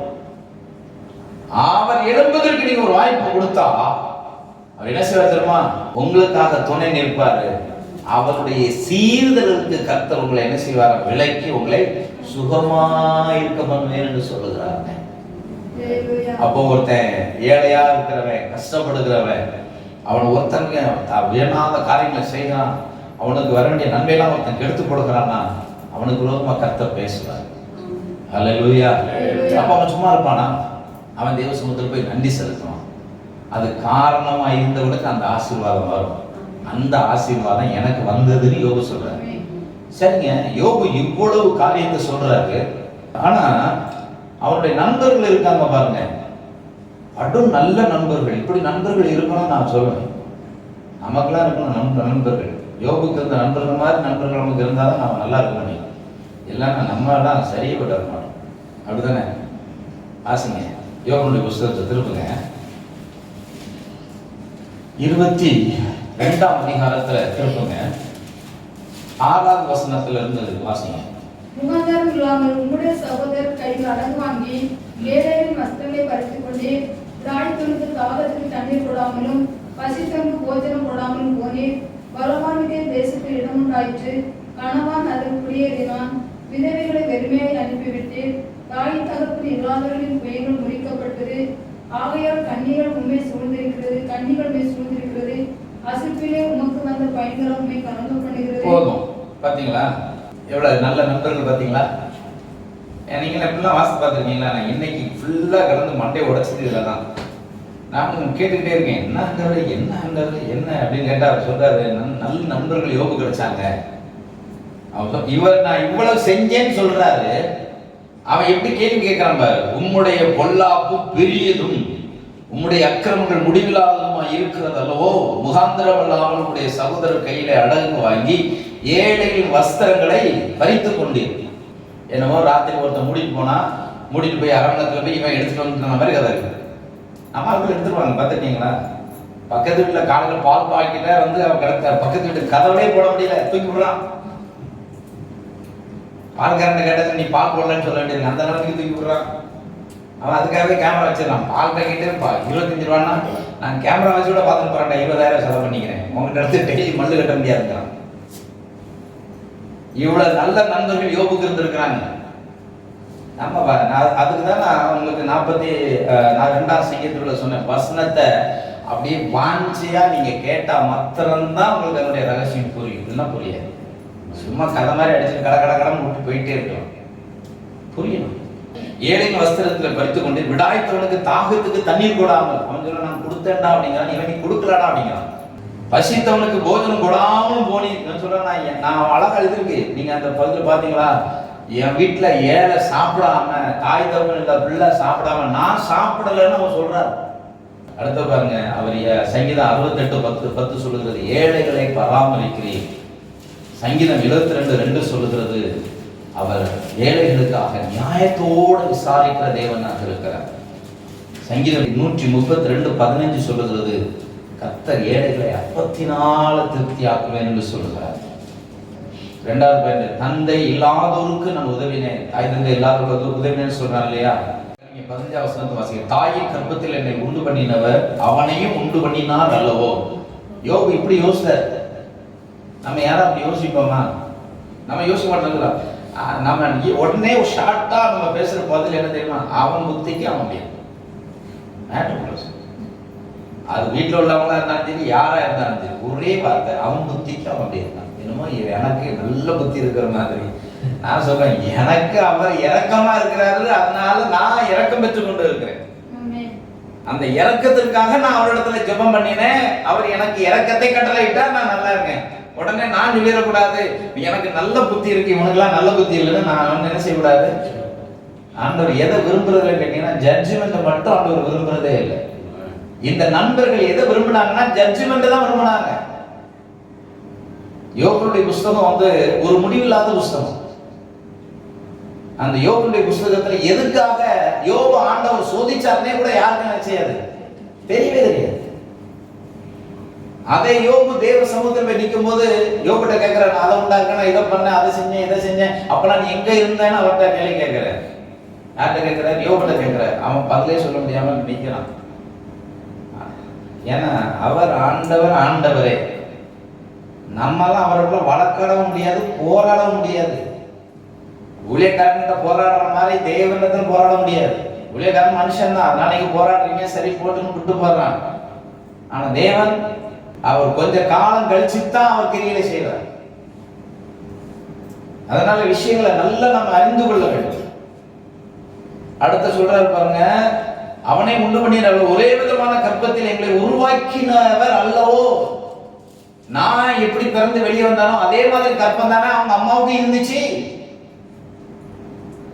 அவர் எழும்புவதற்கு நீங்க ஒரு வாய்ப்பு கொடுத்தா அவர் என்ன செய்வார் தெரியுமா, உங்களுக்காக துணை நிற்பாரு. அவருடைய சீர்தலுக்கு கர்த்தர் உங்களை என்ன செய்வார், விலக்கி உங்களை சுகமாயிருக்க பண்ணுவேன் என்று சொல்லுகிறாங்க. அப்போ ஒருத்தன் ஏழையா இருக்கிறவன், கஷ்டப்படுகிறவன், அவன் ஒருத்தனுக்கு வேணாத காரியங்களை செய்யறான், அவனுக்கு வர வேண்டிய நன்மையெல்லாம் ஒருத்தன் கெடுத்து கொடுக்கிறான்னா அவனுக்கு விரோதமா கர்த்தர் பேசுவார். அல்லேலூயா. அப்ப அவன் சும்மா இருப்பானா? அவன் தேவ சமூகத்தில் போய் நன்றி செலுத்துவான். அது காரணமா இருந்தவனுக்கு அந்த ஆசீர்வாதம் வரும். அந்த ஆசீர்வாதம் எனக்கு வந்ததுன்னு யோபு சொல்றாரு. சரிங்க, யோபு இவ்வளவு காரியத்தை சொல்றாரு. ஆனா அவருடைய நண்பர்கள் இருக்காங்க பாருங்க, அடும் நல்ல நண்பர்கள். இப்படி நண்பர்கள் இருக்கணும் நான் சொல்லுவேன். நமக்கெல்லாம் இருக்கணும் நண்பர்கள். யோபுக்கு இருந்த நண்பர்கள் மாதிரி நண்பர்கள் நமக்கு இருந்தாலும் நம்ம நல்லா இருக்க முடியும். இல்லைன்னா நம்மளாம் சரியப்பட்டு இருக்க மாட்டோம். அப்படித்தானே? ஆசைங்க, யோபனுடைய புஸ்தகத்தை திருப்புங்க. 22ஆம் அதிகாரத்துல திருப்புங்க. 6வது வசனத்துல இருந்து வாசிங்க. முகாந்திரம் இல்லாமல் உம்முடைய சகோதரர் கையில் அடகு வாங்கி ஏழையின் வஸ்திரங்களை பறித்துக் கொண்டே, தாடித்தவனுக்கு தாகத்துக்கு தண்ணீர் போடாமலும் பசித்தவனுக்கு போஜனம் போடாமலும் போனீர். பலவானுடைய தேசத்தில் இடம் உண்டாயிற்று, கணவான் அதில் குடியேறினான். விதவைகளை வெறுமையாய் அனுப்பிவிட்டீர். தாய் தகப்பன் இல்லாதவர்களின் பெயர்கள் முறிக்கப்பட்டது. ஆகையால் கன்னிகள் உண்மை சூழ்ந்திருக்கிறது, கன்னிகள் உண்மை சூழ்ந்திருக்கிறது. அசிப்பிலே உமக்கு வந்த பயன்கள் உண்மை கலந்து பண்ணுகிறது. போதும். பாத்தீங்களா எவ்வளவு நல்ல நண்பர்கள்? பாத்தீங்களா, நீங்க எப்படிலாம் வாசி பார்த்துருக்கீங்களா? நான் இன்னைக்கு ஃபுல்லா கலந்து மண்டையை உடைச்சது இதில் தான். நான் கேட்டுக்கிட்டே இருக்கேன், என்ன ஆண்டவரே என்ன ஆண்டவரே என்ன அப்படின்னு கேட்டா அவர் சொல்றாரு, நல்ல நண்பர்கள் யோபு கிடைச்சாங்க. இவர் நான் இவ்வளவு செஞ்சேன்னு சொல்றாரு. அவன் எப்படி கேள்வி கேட்கிறான் பாரு, உம்முடைய பொல்லாப்பு பெரியதும் உம்முடைய அக்கிரமங்கள் முடிவில்லாததுமா இருக்கிறது அல்லவோ? முகாந்திரம் இல்லாமல் உடைய சகோதரர் கையில அடகு வாங்கி ஏழைகளின் வஸ்திரங்களை பறித்து கொண்டீர். என்னமோ ராத்திரி ஒருத்தன் மூடிட்டு போனா, மூடிட்டு போய் அரவணத்துல போய் இவன் எடுத்துட்டு வந்து மாதிரி கதை இருக்கு. நம்ம அவங்க எடுத்துருவாங்க. பார்த்துட்டீங்களா? பக்கத்து வீட்டில் காலையில் பால் பாக்கிட்ட வந்து அவன் கிடக்க பக்கத்து வீட்டு கதவுலே போட முடியல, தூக்கி விடுறான். பால்காரன் கேட்டது நீ பால் போடலன்னு சொல்ல வேண்டியது, அந்த நிலைமைக்கு தூக்கி விடுறான். அவன் அதுக்காகவே கேமரா வச்சிடலாம். பால் பாக்கெட்டு 25 ரூபான்னா நான் கேமரா வச்சு கூட பார்த்துட்டு போறேன்டா, 20,000 செலவு பண்ணிக்கிறேன், உங்ககிட்ட எடுத்து டெய்லி மல்லு கட்ட முடியாதுங்கிறான். இவ்வளவு நல்ல நண்பர்கள் யோபுக்கு இருந்திருக்கிறாங்க. நம்ம அதுக்கு தான் நான் உங்களுக்கு 42ஆம் சங்கீதத்துல சொன்ன வசனத்தை அப்படியே வாஞ்சியா நீங்க கேட்டா மாத்திரம்தான் உங்களுக்கு அதனுடைய ரகசியம் புரியும். இல்லைன்னா புரியாது. சும்மா கதை மாதிரி அடிச்சு கடன்னு விட்டு போயிட்டே இருக்கலாம். புரியணும். ஏழையின் வஸ்திரத்துல பறித்து கொண்டு விடாய்த்தவனுக்கு தாகத்துக்கு தண்ணீர் கொடாமல், அவன் சொல்ல நான் கொடுத்தேன்டா அப்படிங்கிறான், இவன் நீ கொடுக்கலாடா அப்படிங்கிறான். பசித்தவனுக்கு போஜனம் கொடாமலும் போனி சொல்ல, நான் அழகா எழுதிருக்கு. நீங்க அந்த பகுதியில் பாத்தீங்களா? என் வீட்டுல ஏழை சாப்பிடாம, தாய் தகவல் இல்ல பிள்ளை சாப்பிடாம, நான் சாப்பிடலன்னு அவன் சொல்றாரு. அடுத்த பாருங்க, அவர் சங்கீதம் 68:10 சொல்லுகிறது, ஏழைகளை பராமரிக்கிறீர். சங்கீதம் 72:2 சொல்லுகிறது, அவர் ஏழைகளுக்காக நியாயத்தோடு விசாரிக்கிற தேவனாக இருக்கிறார். சங்கீதம் 132:15 சொல்லுகிறது, கர்த்தர் ஏழைகளை அப்பத்தினால திருப்தியாக்குவேன் என்று சொல்லுகிறார். 2வது பாயிண்ட், தந்தை இல்லாதோருக்கு நான் உதவினேன். தாய் தந்தை இல்லாதவர்களுக்கு உதவினேன்னு சொல்றான் இல்லையா? நீங்க 15 வசனத்தை வாசிங்க. தாயின் கர்ப்பத்தில் என்னை உண்டு பண்ணினவர் அவனையும் உண்டு பண்ணினார் அல்லவோ. யோபு இப்படி யோசித்தார். நம்ம யாரும் அப்படி யோசிப்போமா? நம்ம யோசிக்க மாட்டோங்களா? நம்ம உடனே ஒரு ஷார்ட்டா நம்ம பேசுற பதில் என்ன தெரியுமா? அவன் புத்திக்கு அவன் முடியாது. அது வீட்டில் உள்ளவங்களா இருந்தாலும் சரி, யாரா இருந்தாலும் சரி, ஒரே வார்த்தை, அவன் புத்திக்கு அவன் அப்படி இருந்தான். என்னமோ எனக்கு நல்ல புத்தி இருக்கிற மாதிரி நான் சொல்றேன், எனக்கு அவர் இரக்கமா இருக்கிறாரு, அதனால நான் இரக்கம் பெற்றுக் கொண்டு இருக்கிறேன். அந்த இரக்கத்திற்காக நான் அவரிடத்துல ஜெபம் பண்ணினேன். அவர் எனக்கு இரக்கத்தை கட்டளையிட்டா நான் நல்லா இருக்கேன். உடனே நான் சொல்லிடக்கூடாது, எனக்கு நல்ல புத்தி இருக்கு, இவனுக்குலாம் நல்ல புத்தி இல்லைன்னு நான் என்ன செய்யக்கூடாது. ஆண்டவர் எதை விரும்புறதுல கேட்டீங்கன்னா, ஜட்ஜ்மெண்ட் மட்டும் ஆண்டவர் விரும்புறதே இல்லை. இந்த நண்பர்கள் எதை விரும்பினாங்கன்னா, ஜட்ஜ்மெண்ட் தான் விரும்பினாங்க. யோபுடைய புஸ்தகம் ஒரு முடிவில்லாத புஸ்தகம். அந்த யோபுடைய புஸ்தகத்துல எதுக்காக யோபு ஆண்டவர் சோதிச்சாருன்னே கூட யாருக்கும் நிச்சயாது தெரியவே தெரியாது. அதே யோபு தேவ சமூகத்தில் நிற்கும் போது யோபிட்ட கேட்கிறேன், அதை உண்டாக்கணும், இதை பண்ண, அதை செஞ்சேன், இதை செஞ்சேன், அப்பெல்லாம் நீ எங்க இருந்தேன்னு அவர்கிட்ட கேள்வி கேட்கிறேன். யார்கிட்ட கேட்கிறார்? யோபிட்ட கேட்கிறார். அவன் பதிலே சொல்ல முடியாம நிற்கிறான். ஏன்னா அவர் ஆண்டவரே. நம்மளாம் அவரோட வழக்காடவும் முடியாது, போராடவும் முடியாது. ஊழியக்காரன்கிட்ட போராடுற மாதிரி தேவனிடத்தில் போராட முடியாது. ஊழியக்காரன் மனுஷன் தான், நாளைக்கு போராடுறீங்க, சரி போட்டுன்னு விட்டு போடுறான். ஆனா தேவன் அவர் கொஞ்ச காலம் கழிச்சுதான் அவர் கிரியை செய்வார். அதனால விஷயங்களை நல்லா நம்ம அறிந்து கொள்ள வேண்டும். அடுத்த சொல்றாரு பாருங்க, அவனை உண்டு பண்ணினவர் ஒரே விதமான கர்ப்பத்தில் எங்களை உருவாக்கினவர் அல்லவோ. நான் எப்படி பிறந்து வெளியே வந்தானோ அதே மாதிரி கர்ப்பம் தானே அவங்க அம்மாவுக்கு இருந்துச்சு.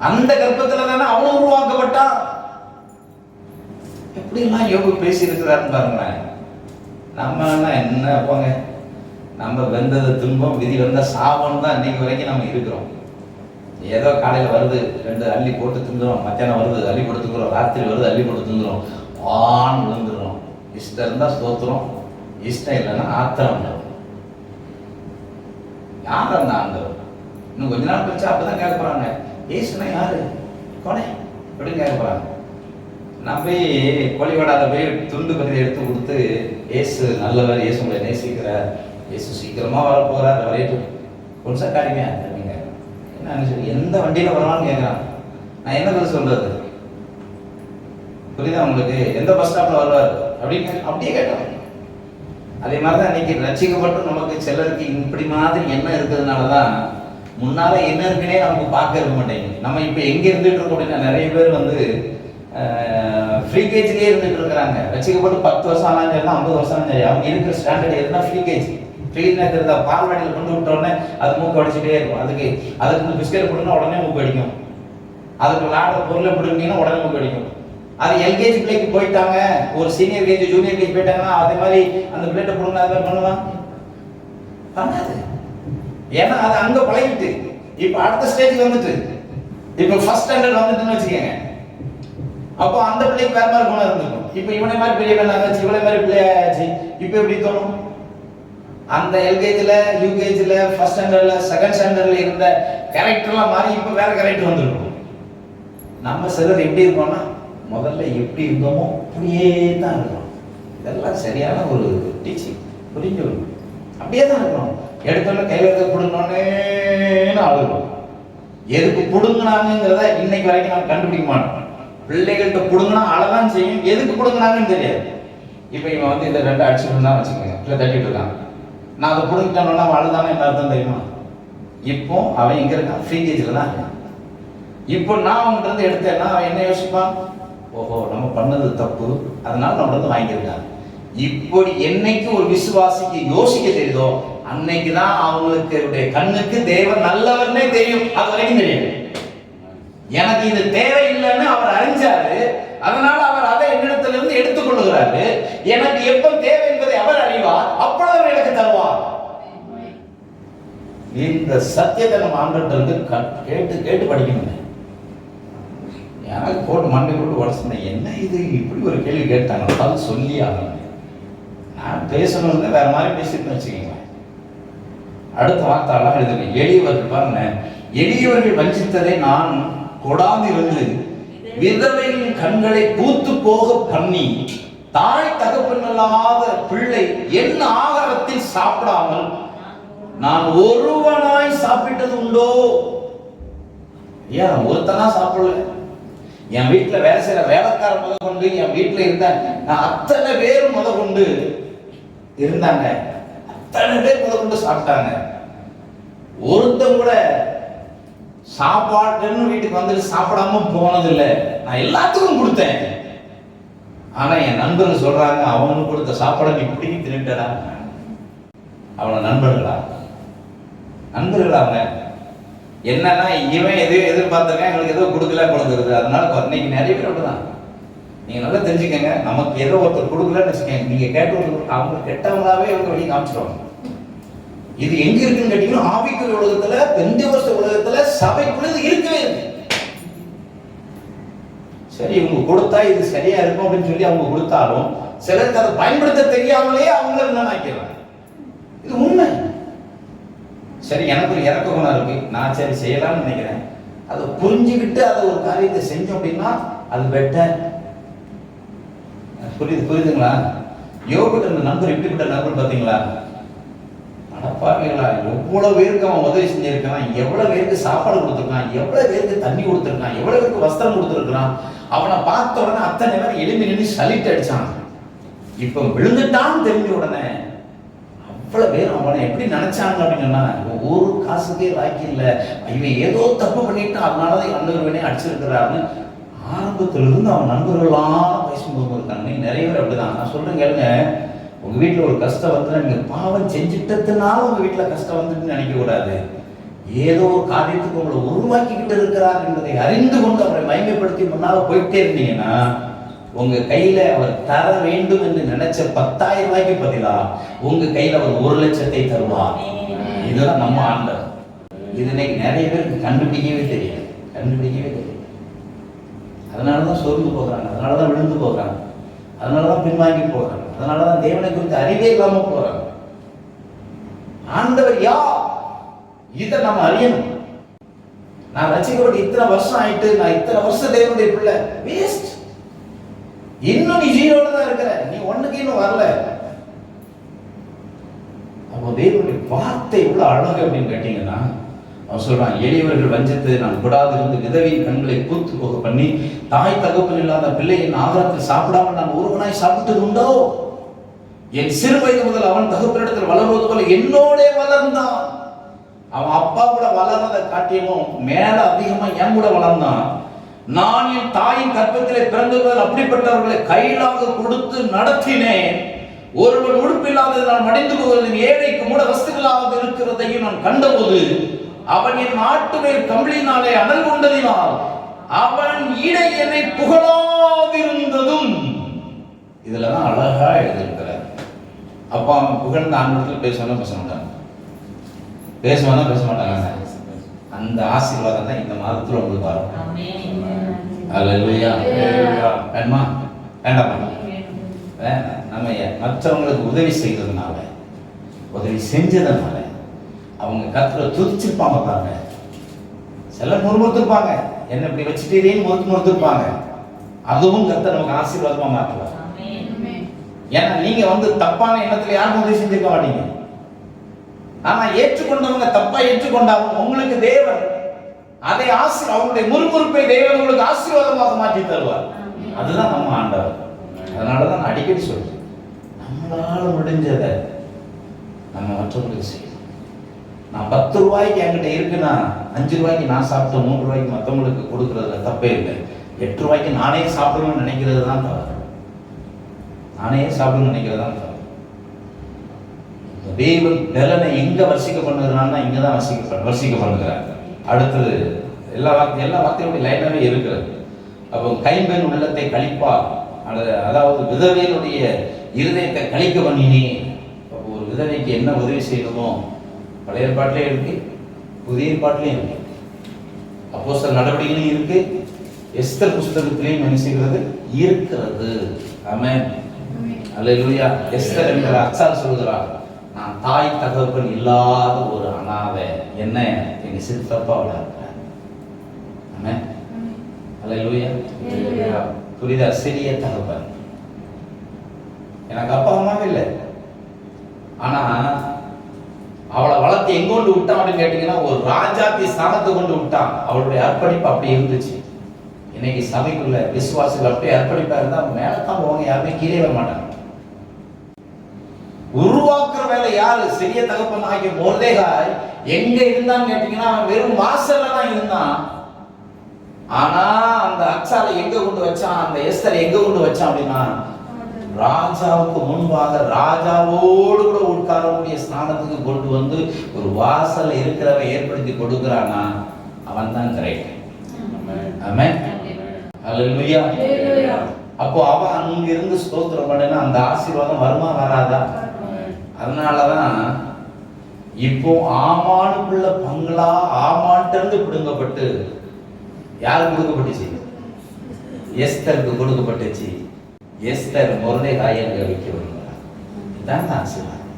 அந்த கர்ப்பத்துல தானே அவனும் உருவாக்கப்பட்டான். எப்படிலாம் யோபு பேசி இருக்கிறாருன்னு பாருங்களேன். நம்ம என்ன போங்க, நம்ம வெந்தது துன்பம், விதி வந்த சாபம் தான் இன்னைக்கு வரைக்கும் நம்ம இருக்கிறோம். ஏதோ காலையில் வருது 2 அள்ளி போட்டு திந்துறோம், மத்தியானம் வருது அள்ளி போட்டு திங்குறோம், ராத்திரி வருது அள்ளி போட்டு திந்துறோம், ஆண் விழுந்துடுறோம். இஷ்டம் இருந்தா ஸ்தோத்திரம், இஷ்டம் இல்லைன்னா ஆத்திரம். யார் அந்த ஆண்டவர்? இன்னும் கொஞ்ச நாள் கழிச்சு அப்பதான் கேட்க போறாங்க, ஏசுனா யாரு கொனை அப்படின்னு கேட்க போறாங்க. நான் போய் கோழிவாடாத போய் துண்டு பகுதியை எடுத்து கொடுத்து, ஏசு நல்லவர், ஏசு உங்களை நேசிக்கிறார், ஏசு சீக்கிரமா வர போறார், வரையிட்டு கொஞ்சம் காரிங்க அப்படிங்க. என்ன சொல்லி எந்த வண்டியில வரலாம்னு கேட்கறான். நான் என்ன பதில் சொல்றது? புரியுதா உங்களுக்கு? எந்த பஸ் ஸ்டாப்ல வருவார் அப்படின்னு அப்படியே கேட்டோம். அதே மாதிரிதான் இன்னைக்கு ரட்சிக்கப்பட்டு நமக்கு சிலருக்கு இப்படி மாதிரி என்ன இருக்கிறதுனாலதான் முன்னால என்ன இருக்குன்னே நமக்கு பார்க்க இருக்க மாட்டேங்குது. நம்ம இப்ப எங்க இருந்துட்டு இருக்கோம் அப்படின்னா, நிறைய பேர் ஃப்ரீ கேஜ்லயே இருந்துட்டு இருக்கிறாங்க. ரசிக்கப்பட்டு 10 வருஷம் ஆனாலும் சரி, 50 வருஷம் ஆனாலும் சரி, அவங்க இருக்கிற ஸ்டாண்டர்ட் எதுனா ஃப்ரீ கேஜ். ஃப்ரீனா இருக்கிறதா பால்வாடியில் கொண்டு விட்டோடனே அது மூக்கு அடிச்சுட்டே இருக்கும். அதுக்கு பிஸ்கெட் கொடுங்கன்னா உடனே மூக்கு அடிக்கும். அதுக்கு விளையாடுற பொருளை பிடிக்கிங்கன்னா உடனே மூக்கு அடிக்கும். அது எல்கேஜி பிள்ளைக்கு போயிட்டாங்க, ஒரு சீனியர் கேஜி ஜூனியர் கேஜி போயிட்டாங்கன்னா அதே மாதிரி அந்த பிள்ளைட்ட பிடிங்க அதை பண்ணுவான் பண்ணாது. ஏன்னா அது அங்க பழகிட்டு இப்ப அடுத்த ஸ்டேஜுக்கு வந்துட்டு, இப்ப ஃபர்ஸ்ட் ஸ்டாண்டர்ட் வந்துட்டுன்னு வச்சுக்கோங்க. அப்போ அந்த பிள்ளைக்கு வேற மாதிரி குணம் இருந்திருக்கும். இப்ப இவனை மாதிரி பெரிய பிள்ளையாச்சு, இவளை மாதிரி பிள்ளையாச்சு. இப்ப எப்படி தோணும்? அந்த எல்கேஜில, யூகேஜில, ஃபர்ஸ்ட் ஸ்டாண்டர்ட்ல, செகண்ட் ஸ்டாண்டர்ட்ல இருந்த கேரக்டர்லாம் மாறி இப்ப வேற கேரக்டர் வந்துருக்கும். நம்ம சிலர் எப்படி இருக்கோம்னா, முதல்ல எப்படி இருந்தோமோ அப்படியே தான் இருக்கணும். இதெல்லாம் சரியான ஒரு டீச்சிங், புரிஞ்சு அப்படியே தான் இருக்கணும். எடுத்தோட கையில இருக்க புடுங்கணும்னு அழுகிறோம். எதுக்கு புடுங்கினாங்கிறத இன்னைக்கு வரைக்கும் நம்ம கண்டுபிடிக்க மாட்டோம். பிள்ளைகள்கிட்ட புடுங்கினா அழதான் செய்யும், எதுக்கு புடுங்கினாங்கன்னு தெரியாது. இப்போ இவன் இந்த 2 அடிச்சுட்டு தான் வச்சுக்கோங்க, இல்லை தட்டிட்டு இருக்கான். நான் அதை புடுங்கிட்டேன்னா அவன் அழுதானே என்ன அர்த்தம் தெரியுமா? இப்போ அவன் எங்க இருக்கான்? ஃப்ரீ கேஜில் தான் இருக்கான். இப்போ நான் அவன்கிட்ட இருந்து எடுத்தேன்னா அவன் என்ன யோசிப்பான்? ஓஹோ, நம்ம பண்ணது தப்பு, அதனால நம்ம இருந்து வாங்கியிருக்கான். இப்படி என்னைக்கு ஒரு விசுவாசிக்கு யோசிக்க தெரியுதோ அன்னைக்குதான் அவங்களுக்கு கண்ணுக்கு தேவன் நல்லவர்னே தெரியும். அது வரைக்கும் தெரியும். எனக்கு இது தேவையில்லைன்னு அவர் அறிஞ்சாரு, அதனால அவர் அதை என்னிடத்திலிருந்து எடுத்துக் கொள்ளுகிறாரு. எனக்கு எப்ப தேவை என்பதை அவர் அறிவார், அப்பொழுது அவர் எனக்கு தருவார். இந்த சத்தியத்தை நம்ம ஆண்டவர்கிட்ட இருந்து கேட்டு கேட்டு படிக்கணும். எனக்கு போட்டு மண்டை போட்டு உடச்சுனேன், என்ன இது இப்படி ஒரு கேள்வி கேட்டாங்க, அது சொல்லி ஆகணும். நான் பேசணும்னு வேற மாதிரி பேசிட்டு வச்சுக்கோங்க. அடுத்த வார்த்தை அழகா எழுதுங்க. எளியவர்கள் பாருங்க, எளியவர்கள் வஞ்சித்ததை நான் கொடாதிருந்து விதவையின் கண்களை பூத்து போக பண்ணி தாய் தகப்பனில்லாத பிள்ளை என் ஆகாரத்தில் சாப்பிடாமல் நான் ஒருவனாய் சாப்பிட்டது உண்டோ? ஏன் ஒருத்தனா சாப்பிடல? என் வீட்டுல வேலை செய்யற வேலைக்கார முத கொண்டு, என் வீட்டுல இருந்த நான் அத்தனை பேர் முத கொண்டு இருந்தாங்க, அத்தனை பேர் முத கொண்டு சாப்பிட்டாங்க. ஒருத்தன் கூட சாப்பாடுன்னு வீட்டுக்கு வந்துட்டு சாப்பிடாம போனதில்லை. நான் எல்லாத்துக்கும் கொடுத்தேன். ஆனா என் நண்பர்கள் சொல்றாங்க, அவனுக்கு கொடுத்த சாப்பாடை நீ பிடிக்கி தின்னுட்டடா. அவன நண்பர்களா? நண்பர்களா? அவங்க என்னன்னா, இவன் எதையோ எதிர்பார்த்தவன் எங்களுக்கு ஏதோ கொடுக்கல கொடுக்குறது. அதனால இன்னைக்கு நிறைய பேர் அப்படிதான். நீங்க நல்லா தெரிஞ்சுக்கங்க, நமக்கு ஏதோ ஒருத்தர் கொடுக்கலன்னு வச்சுக்கோங்க, நீங்க கேட்டவங்களுக்கு அவங்க கெட்டவங்களாவே அவங்க வெளியே காமிச்சிருவாங்க. இது எங்க இருக்குன்னு கேட்டீங்கன்னா, ஆவிக்குரிய உலகத்துல, பெந்தேகோஸ்தே உலகத்துல, சபைக்குள்ள இது இருக்கவே இருக்கு. சரி, இவங்க கொடுத்தா இது சரியா இருக்கும் அப்படின்னு சொல்லி அவங்க கொடுத்தாலும் சிலருக்கு அதை பயன்படுத்த தெரியாமலே அவங்கள என்ன நினைக்கிறாங்க. இது உண்மை. சரி, எனக்கு ஒரு இறக்க குணம் இருக்கு, நான் சரி செய்யலாம்னு நினைக்கிறேன். அதை புரிஞ்சுக்கிட்டு அதை ஒரு காரியத்தை செஞ்சோம் அப்படின்னா அது பெட்டர். புரியுதுங்களா? யோகிட்ட இந்த நண்பர் இப்படிப்பட்ட நண்பர் பார்த்தீங்களா? அடப்பாவீங்களா, எவ்வளவு பேருக்கு அவன் உதவி செஞ்சிருக்கான், எவ்வளவு பேருக்கு சாப்பாடு கொடுத்துருக்கான், எவ்வளவு பேருக்கு தண்ணி கொடுத்துருக்கான், எவ்வளவு பேருக்கு வஸ்திரம் கொடுத்துருக்கான். அவனை பார்த்த உடனே அத்தனை பேர் எழுப்பி நின்று சலிட்டு அடிச்சான். இப்ப விழுந்துட்டான்னு தெரிஞ்ச உடனே அவ்வளவு பேர் அவனை எப்படி நினைச்சாங்க அப்படின்னா, ஒரு காசுக்கே லாக்கி இல்லை, இவன் ஏதோ தப்பு பண்ணிட்டு அதனாலதான் அண்டவரவனே அடிச்சிருக்கிறாருன்னு ஆரம்பத்திலிருந்து அவன் நண்பர்கள்லாம் பேசும்போது இருக்காங்க. நிறைய பேர் அப்படிதான். நான் சொல்றேன் கேளுங்க, உங்க வீட்டுல ஒரு கஷ்டம் வந்து நீங்க பாவம் செஞ்சுட்டதுனால உங்க வீட்டுல கஷ்டம் வந்துட்டு நினைக்க கூடாது. ஏதோ ஒரு காரியத்துக்கு உங்களை உருவாக்கிக்கிட்டு இருக்கிறார் என்பதை அறிந்து கொண்டு அவரை மகிமைப்படுத்தி முன்னால போயிட்டே இருந்தீங்கன்னா, உங்க கையில அவர் தர வேண்டும் என்று நினைச்ச 10,000 ரூபாய்க்கு பதிலா உங்க கையில அவர் 1,00,000 தருவார். இதுதான் நம்ம ஆண்டவர். இது இன்னைக்கு நிறைய பேருக்கு கண்டுபிடிக்கவே தெரியாது. அதனாலதான் சோர்ந்து போகிறாங்க, அதனாலதான் விழுந்து போகிறாங்க, அதனாலதான் பின்வாங்கி போகிறாங்க, அதனாலதான் தேவனை குறித்து அறிவே இல்லாம போறாங்க. ஆண்டவர் யார்? இதை நம்ம அறியணும். நான் ரசிக்கப்பட்டு இத்தனை வருஷம் ஆயிட்டு, நான் இத்தனை வருஷம் தேவனுடைய பிள்ளை, வேஸ்ட். இன்னும் நீ ஜீரோல தான் இருக்கிற, நீ ஒண்ணுக்கு இன்னும் வரல. அப்போ தேவனுடைய வார்த்தை எவ்வளவு அழகு அப்படின்னு கேட்டீங்கன்னா, அவன் சொல்றான், எளியவர்கள் வஞ்சத்தை நான் கூடாதிருந்து விதவியின் கண்களை பூத்து போக பண்ணி தாய் தகப்பன் இல்லாத பிள்ளையின் ஆகாரத்தில் சாப்பிடாமல் நான் ஒருவனாய் சாப்பிட்டது உண்டோ? என் சிறு வயது முதல் அவன் தகப்பனிடத்தில் வளர்வது போல என்னோடே வளர்ந்தான். அவன் அப்பா கூட வளர்றதை காட்டியும் மேல அதிகமா என் கூட வளர்ந்தான். நான் என் தாயின் கற்பத்திலே பிறந்தவர்கள் அப்படிப்பட்டவர்களை கையிலாக கொடுத்து நடத்தினேன். ஒருவன் உடுப்பில்லாதது நான் மடிந்து போவதும் ஏழைக்கு மூட வஸ்துகளாக இருக்கிறதையும் நான் கண்டபோது அவன் என் நாட்டு மேல் கம்பளினாலே அனல் கொண்டதினால் அவன் இடை என்னை புகழாதிருந்ததும். இதுலதான் அழகா எழுதியிருக்கிறார். அப்பா அவன் புகழ்ந்த ஆண்டவர்கள் பேச மாட்டாங்க. அந்த ஆசீர்வாதம் தான் இந்த மாதத்துல உங்களுக்கு வரும். அல்லேலூயா. வேண்டாமா? நம்ம மற்றவங்களுக்கு உதவி செய்யறதுனால, உதவி செஞ்சதுனால அவங்க கர்த்தரை துதிச்சிருப்பாங்க பாருங்க. சிலர் முறுமுறுத்திருப்பாங்க, என்ன இப்படி வச்சுட்டேன்னு முறுத்திருப்பாங்க. அதுவும் கர்த்தர் நமக்கு ஆசீர்வாதமா மாற்றுவார். ஏன்னா நீங்க வந்து தப்பான எண்ணத்துல யாரும் உதவி செஞ்சிருக்க மாட்டீங்க. ஆனா ஏற்றுக்கொண்டவங்க தப்பா ஏற்றுக்கொண்டாலும் உங்களுக்கு தேவன் அதை அவங்களுடைய முறுமுறுப்பை தேவன் உங்களுக்கு ஆசீர்வாதமாக மாற்றி தருவார். அதுதான் நம்ம ஆண்டவர். அதனாலதான் நான் அடிக்கடி சொல்றேன், நம்மளால முடிஞ்சதை நம்ம மற்றவங்களுக்கு செய்யணும். நான் 10 ரூபாய்க்கு என்கிட்ட இருக்குன்னா 5 ரூபாய்க்கு நான் சாப்பிட்டு 3 ரூபாய்க்கு மற்றவங்களுக்கு கொடுக்கறதுல தப்பே இல்லை. 8 ரூபாய்க்கு நானே சாப்பிடணும்னு நினைக்கிறது தான் தவறு. தேவன் பலனை எங்க வர்ஷிக்க பண்ணுகிறான்னா இங்கதான் வர்ஷிக்க பண்ணுகிறாங்க. அடுத்தது எல்லா வார்த்தையோட லைனாவே இருக்கிறது. அப்போ கைம்பெண் உள்ளத்தை கழிப்பார், அதாவது விதவையினுடைய இருதயத்தை கழிக்க பண்ணினே. அப்போ ஒரு விதவைக்கு என்ன உதவி செய்யணுமோ பழைய ஏற்பாட்டிலையும் இருக்கு, புதிய ஏற்பாட்டிலையும் இருக்கு, அப்போஸ்தலர் நடவடிக்கையிலும் இருக்கு, எஸ்தர் புஸ்தகத்திலையும் என்ன செய்கிறது இருக்கிறது. ஆமென். அல்லேலூயா. எஸ்தர் என்ற அச்சால் சொல்கிறார், நான் தாய் தகப்பன் இல்லாத ஒரு அனாதை என்ன எங்க சித்தப்பா வளர்க்கிறேன். ஆமென். அல்லேலூயா. புரியுதா? சிறிய தகப்பன். எனக்கு அப்பா அம்மாவே இல்லை. ஆனா அவளை வளர்த்து எங்க கொண்டு விட்டான் அப்படின்னு கேட்டீங்கன்னா ஒரு ராஜாத்தி ஸ்தானத்தை கொண்டு விட்டான். அவளுடைய அர்ப்பணிப்பு அப்படி இருந்துச்சு. இன்னைக்கு சபைக்குள்ள விசுவாசிகள் அப்படியே அர்ப்பணிப்பா இருந்தா மேலத்தான் போவாங்க, யாருமே கீழே வர மாட்டாங்க. உருவாக்குற வேலை யாரு? சிறிய தகப்பன் ஆகிய மொர்தெகாய் எங்க இருந்தான்னு கேட்டீங்கன்னா வெறும் வாசல்ல தான் இருந்தான். ஆனா அந்த அக்சாலை எங்க கொண்டு வச்சான்? அந்த எஸ்தரை எங்க கொண்டு வச்சான் அப்படின்னா ராஜாவுக்கு முன்பாக ராஜாவோடு கூட உட்காரக்கூடிய ஸ்தானத்துக்கு கொண்டு வந்து ஒரு வாசல் இருக்கிறவன் ஏற்படுத்தி கொடுக்கிறானா அவன் தான் கிரேட். ஆமென். அல்லேலூயா. அப்போ அவன் அங்க இருந்து ஸ்தோத்திரம் பண்ணினா அந்த ஆசீர்வாதம் வருமா வராதா? அதனாலதான் இப்போ ஆமானுக்குள்ள பங்களா ஆமான்ட்டு இருந்து பிடுங்கப்பட்டு யாருக்கு கொடுக்கப்பட்டுச்சு? எஸ்தருக்கு கொடுக்கப்பட்டுச்சு. எஸ்தர் மொர்தெகாயை வைக்க வருகிறார். இதான் ஆசீர்வாதம்.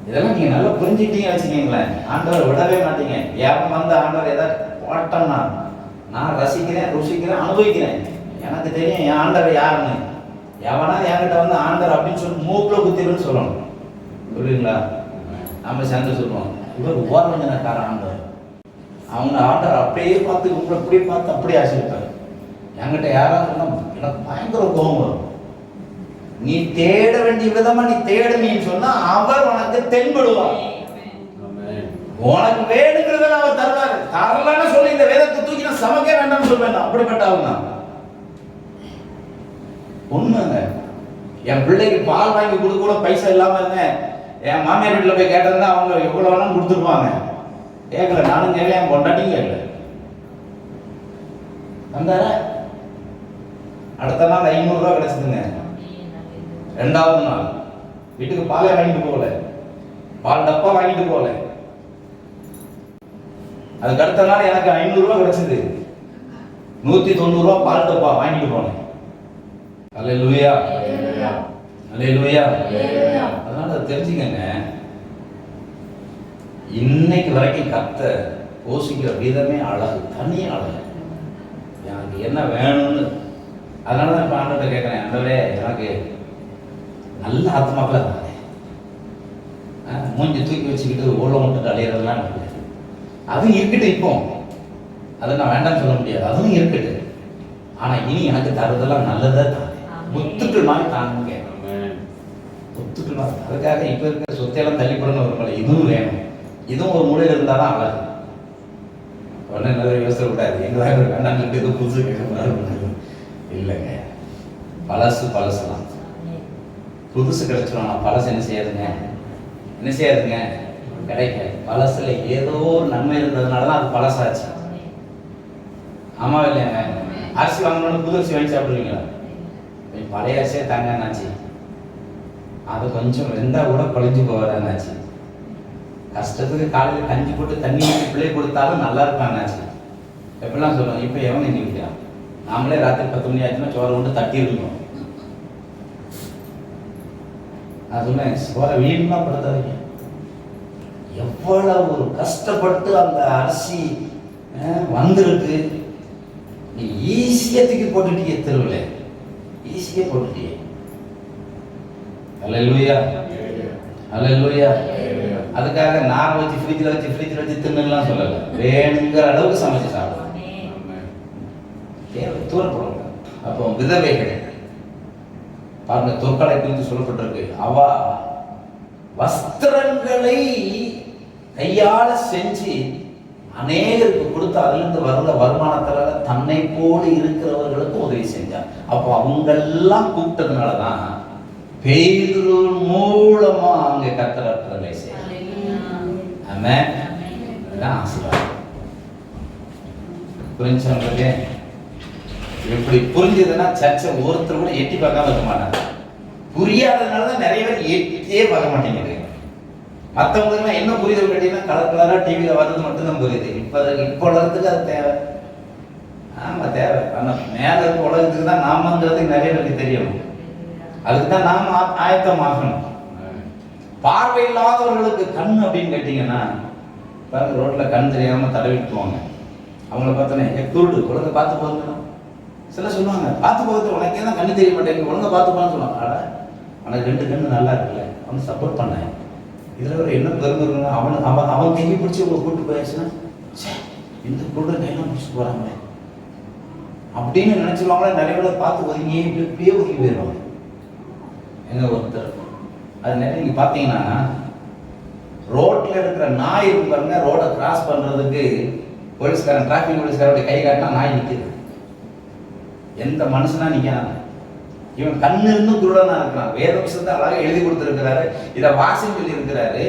இதெல்லாம் நீங்க நல்லா புரிஞ்சுக்கிட்டீங்க வச்சுக்கீங்களேன், ஆண்டவர் விடவே மாட்டீங்க. ஏன் வந்து ஆண்டவர் ஏதாவது போட்டோம்னா நான் ரசிக்கிறேன், ருசிக்கிறேன், அனுபவிக்கிறேன். எனக்கு தெரியும் என் ஆண்டவர் யாருன்னு. எவனா என்கிட்ட வந்து ஆண்டவர் அப்படின்னு சொல்லி மூக்குல குத்திருன்னு சொல்லணும். புரியுங்களா? நம்ம சேர்ந்து சொல்லுவோம் இவர் ஓரஞ்சனக்கார ஆண்டவர். அவங்க ஆண்டவர் அப்படியே பார்த்து உங்களை அப்படியே பார்த்து அப்படியே ஆசீர்வார். என்கிட்ட யாராவது சொன்னா எனக்கு பயங்கர கோபம் வரும். நீ தேட வேண்டிய விதமா நீ தேடுன்னு சொன்னா அவர் உனக்கு தென்படுவார். உனக்கு வேணுங்கிறத அவர் தருவாரு. தரலன்னு சொல்லி இந்த வேதத்தை தூக்கி நான் சமைக்க வேண்டாம்னு சொல்வேன். அப்படிப்பட்ட அவங்க உண்மைங்க. என் பிள்ளைக்கு பால் வாங்கி கொடுக்க கூட பைசா இல்லாம இருந்தேன். என் மாமியார் வீட்டில் போய் கேட்டதுன்னா அவங்க எவ்வளவு வேணாலும் கொடுத்துருப்பாங்க. கேட்கல, நானும் கேட்கல, என் பொண்டாட்டியும் கேட்கல. வந்தார அடுத்த நாள் 500 ரூபா கிடைச்சதுங்க. 2வது நாள் வீட்டுக்கு பாலை வாங்கிட்டு போகல, பால் டப்பா வாங்கிட்டு போகல. அதுக்கு அடுத்த நாள் எனக்கு 500 ரூபா கிடைச்சது. 190 ரூபா பால் டப்பா வாங்கிட்டு போனேன். அல்லேலூயா. அல்லேலூயா. அதனால தெரிஞ்சுக்கங்க, இன்னைக்கு வரைக்கும் கர்த்தர் போஷிக்கிற விதமே அழகு, தனி அழகு. எனக்கு என்ன வேணும்னு அதனால தான் இப்போ ஆண்டவர்கிட்ட கேட்குறேன், ஆண்டவரே எனக்கு நல்ல ஆத்மாக்களை தானே. மூஞ்சி தூக்கி வச்சுக்கிட்டு ஊழல் மட்டும் அடையிறதுலாம் அதுவும் இருக்கட்டும். இப்போ அதை நான் வேண்டாம்னு சொல்ல முடியாது, அதுவும் இருக்கட்டு. ஆனால் இனி எனக்கு தருதெல்லாம் நல்லதா தானே, முத்துக்கள் மாதிரி தானுங்க. முத்துக்கள் மாதிரி. அதுக்காக இப்போ இருக்கிற சொத்தையெல்லாம் தள்ளிப்படணும் ஒரு மலை, இதுவும் வேணும். இதுவும் ஒரு மூலையில் இருந்தால் தான் அழகு. உடனே நிறைய யோசனை விட்டாது, எங்களாக வேண்டாம் எதுவும் புதுசு கேட்க இல்லைங்க. பழசு பழசுலாம் புதுசு கிடைச்சிடும். பழசு என்ன செய்யாதுங்க, என்ன செய்யாதுங்க, கிடைக்காது. பழசுல ஏதோ ஒரு நன்மை இருந்ததுனால தான் அது பழசாச்சு. ஆமா இல்லையாங்க? அரிசி வாங்கணும்னு புது அரிசி வாங்கி சாப்பிடுவீங்களா? பழைய அரிசியே தாங்கன்னாச்சு, அது கொஞ்சம் வெந்தா கூட குழஞ்சி போவாதான்னாச்சு. கஷ்டத்துக்கு காலையில் கஞ்சி போட்டு தண்ணி ஊற்றி பிள்ளை கொடுத்தாலும் நல்லா இருப்பாங்கன்னாச்சு. எப்படிலாம் சொல்லுவோம். இப்போ எவன் எண்ணி வைக்கிறான்? நாமளே ராத்திரி 10 மணி ஆச்சுன்னா சோறை கொண்டு தட்டி இருக்கணும். நான் சொன்னேன், சோறை வீடுலாம் படுத்தாதீங்க. எவ்வளவு ஒரு கஷ்டப்பட்டு அந்த அரிசி வந்திருக்கு, நீ ஈஸியா தூக்கி போட்டுட்டீங்க, தெருவில் ஈஸியா போட்டுட்டீங்க. அல்லேலூயா. அல்லேலூயா. அதுக்காக நார் வச்சு ஃப்ரிட்ஜில் வச்சு தின்னுலாம் சொல்லலை. வேணுங்கிற அளவுக்கு சமைச்சு சாப்பிடலாம், தூரப்படும். அப்போ விதவைகள் பாருங்க, தொற்களை குறித்து சொல்லப்பட்டிருக்கு. அவ வஸ்திரங்களை கையால செஞ்சு அநேகருக்கு கொடுத்து அதிலிருந்து வர்ற வருமானத்தால தன்னை போல இருக்கிறவர்களுக்கு உதவி செஞ்சார். அப்போ அவங்கெல்லாம் கூப்பிட்டதுனாலதான் பேதுரு மூலமா அங்க கர்த்தரை செய்ய. ஆமென். அதுதான் ஆசீர்வாதம். புரிஞ்சவங்களுக்கு எப்படி புரிஞ்சதுன்னா சர்ச்சை ஒருத்தர் கூட எட்டி பார்க்காம இருக்க மாட்டாங்க. புரியாததுனாலதான் நிறைய பேர் எட்டியே பார்க்க மாட்டேங்குது. மற்றவங்க என்ன புரியுது கேட்டீங்கன்னா கலர் கலரா டிவியில வர்றது மட்டும்தான் புரியுது. இப்போ உலகத்துக்கு அது தேவை. ஆமா தேவை. ஆனால் மேல இருக்க உலகத்துக்கு தான் நாமங்கிறது நிறைய பேருக்கு தெரியும். அதுக்கு தான் நாம் ஆயத்தமாகணும். பார்வை இல்லாதவர்களுக்கு கண் அப்படின்னு கேட்டீங்கன்னா பாருங்க, ரோட்ல கண் தெரியாம தடவிட்டு போவாங்க. அவங்கள பார்த்தோன்னே குருடு ஒழுங்கா பார்த்து போங்க. சில சொல்லுவாங்க பார்த்து போகிறது உனக்கே தான் கண்ணு தெரிய மாட்டேங்குது, ஒழுங்கா பார்த்து போன்னு சொல்லுவாங்க. ஆனா அவனுக்கு 2 கண்ணு நல்லா இருக்குல்ல, அவன் சப்போர்ட் பண்ணேன். இதுல ஒரு என்ன பெருமை இருக்குன்னா, அவன் கையை பிடிச்சி உங்களை கூப்பிட்டு போயாச்சுன்னா, இந்த குருட கையெல்லாம் பிடிச்சி போறாங்களே அப்படின்னு நினைச்சிருவாங்களே. நிறைய பேர் பார்த்து ஒதுங்கி இப்படியே ஒதுங்கி போயிடுவாங்க. எங்க ஒருத்தர் அது நிறைய நீங்க பார்த்தீங்கன்னா, ரோட்ல இருக்கிற நாய் இருக்கு பாருங்க, ரோட கிராஸ் பண்றதுக்கு போலீஸ்காரன், டிராபிக் போலீஸ்காரோட கை காட்டினா நாய் நிற்குது. எந்த மனுஷனா நிற்கிறான்? இவன் கண்ணு இருந்தும் குருடனா இருக்கிறான். வேத புத்தகத்தை அழகாக எழுதி கொடுத்துருக்கிறாரு, இதை வாசின்னு சொல்லி இருக்கிறாரு.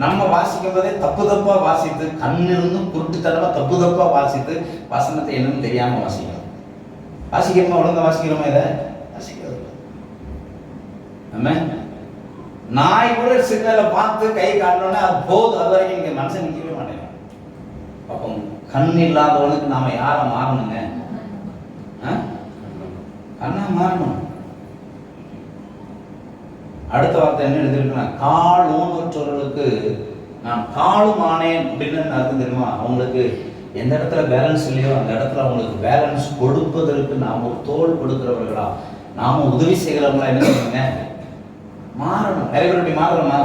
நம்ம வாசிக்கும் போதே தப்பா வாசித்து, கண்ணு இருந்தும் குருட்டுத்தனமா தப்பா வாசித்து வசனத்தை என்னன்னு தெரியாம வாசிக்கிறோம். வாசிக்கிறோமா? ஒழுங்கா வாசிக்கிறோமா? இதை வாசிக்கிறது நம்ம நாய் கூட சிக்னலை பார்த்து கை காட்டணும்னா அது போதும். அது வரைக்கும் இங்க மனுஷன் நிற்கவே மாட்டேங்க. அப்போ கண் இல்லாதவனுக்கு நாம யாரை மாறணுங்க? கண்ணா மாறணும். அடுத்த வார்த்தை என்ன எழுதிருக்குன்னா, கால் ஊனற்றவர்களுக்கு நான் காலும் ஆனேன் அப்படின்னு அர்த்தம் தெரியுமா? அவங்களுக்கு எந்த இடத்துல பேலன்ஸ் இல்லையோ அந்த இடத்துல அவங்களுக்கு பேலன்ஸ் கொடுப்பதற்கு நாம் ஒரு தோல் கொடுக்கிறவர்களா, நாம உதவி செய்கிறவங்களா என்ன பண்ணுங்க? மாறணும். நிறைய பேர் இப்படி மாறணுமா?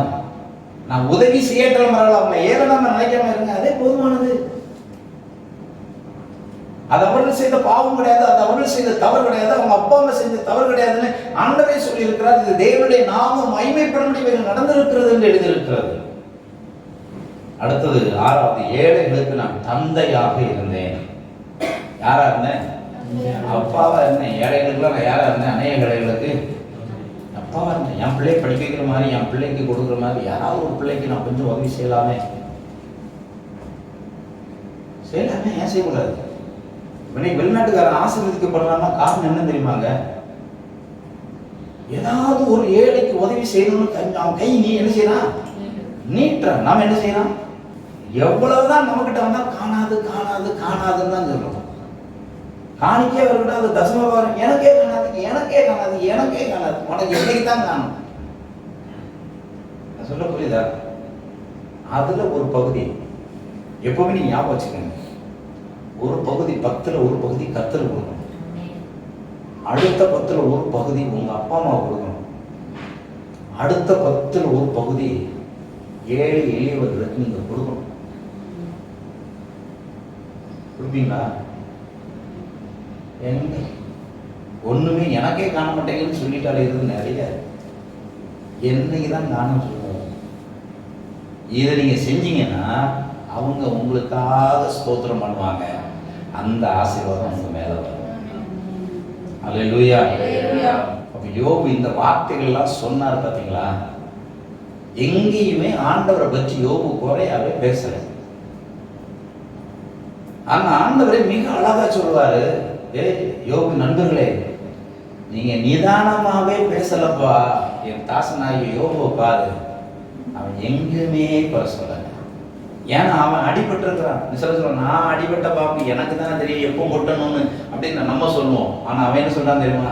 நான் உதவி செய்யற்றவர்களா அவங்களை ஏறலாம நினைக்காம இருங்க, அதே போதுமானது. அது அவர்கள் செய்த பாவம் கிடையாது, அது அவர்கள் செய்த தவறு கிடையாது, அவங்க அப்பா அம்மா செஞ்ச தவறு கிடையாதுன்னு ஆண்டவரே சொல்லி இருக்கிறார். இது தேவனுடைய நாமம் மகிமைப்படும்படி நடந்திருக்கிறது என்று எழுதியிருக்கிறது. அடுத்தது 6வது, ஏழைகளுக்கு நான் தந்தையாக இருந்தேன். யாரா இருந்தேன்? அப்பாவா இருந்தேன். ஏழைகளுக்குலாம் நான் யாரா இருந்தேன்? அநேக ஏழைகளுக்கு அப்பாவா இருந்தேன். என் பிள்ளையை படிக்க வைக்கிற மாதிரி, என் பிள்ளைக்கு கொடுக்குற மாதிரி யாராவது ஒரு பிள்ளைக்கு நான் கொஞ்சம் உதவி செய்யலாமே. ஏன் செய்யக்கூடாது? வெளிநாட்டுக்காரன் ஆசீர்வதிக்கப்படுறான்னா காரணம் என்ன தெரியுமாங்க? ஏதாவது ஒரு ஏழைக்கு உதவி செய்யணும்னு அவன் கை நீ என்ன செய்யறான்? நீட்டுறான். நாம என்ன செய்யறான்? எவ்வளவுதான் நம்ம கிட்ட வந்தா காணாது காணாது காணாதுன்னு தான் சொல்றோம். காணிக்கே அவர்கிட்ட அது தசமபாரம் எனக்கே காணாது எனக்கே காணாது எனக்கே காணாது, உனக்கு என்னைக்கு தான் காணும். சொல்ல புரியுதா? அதுல ஒரு பகுதி எப்பவுமே நீங்க ஞாபகம் வச்சுக்கோங்க. ஒரு பகுதி 10ல் ஒரு பகுதி கர்த்தர் கொடுக்கணும். அடுத்த 10ல் ஒரு பகுதி உங்க அப்பா அம்மா கொடுக்கணும். அடுத்த 10ல் ஒரு பகுதி ஏழை எளியவர்களுக்கு நீங்க கொடுக்கணும். கொடுப்பீங்களா? எங்க ஒண்ணுமே எனக்கே காண மாட்டேங்குன்னு சொல்லிட்டாலே இது நிறைய என்னைக்குதான் காணும் சொல்லுவோம். இதை நீங்க செஞ்சீங்கன்னா அவங்க உங்களுக்காக ஸ்தோத்திரம் பண்ணுவாங்க. அந்த ஆசீர்வாதம் உங்க மேல வரும். அல்லேலூயா. அப்ப யோபு இந்த வார்த்தைகள்லாம் சொன்னார் பாத்தீங்களா? எங்கேயுமே ஆண்டவரை பற்றி யோபு குறையாவே பேசல. ஆனா ஆண்டவரை மிக அழகா சொல்லுவாரு, யோபு நண்பர்களே, நீங்க நிதானமாவே பேசலப்பா. என் தாசனாகி யோபு பாரு, அவன் எங்குமே குறை சொல்ல. ஏன்னா அவன் அடிபட்டு இருக்கிறான். சொல்ல நான் அடிபட்ட பாம்பு எனக்கு தானே தெரியும் எப்போ கொட்டணும்னு அப்படின்னு நம்ம சொல்லுவோம். ஆனா அவன் என்ன சொல்றான் தெரியுமா?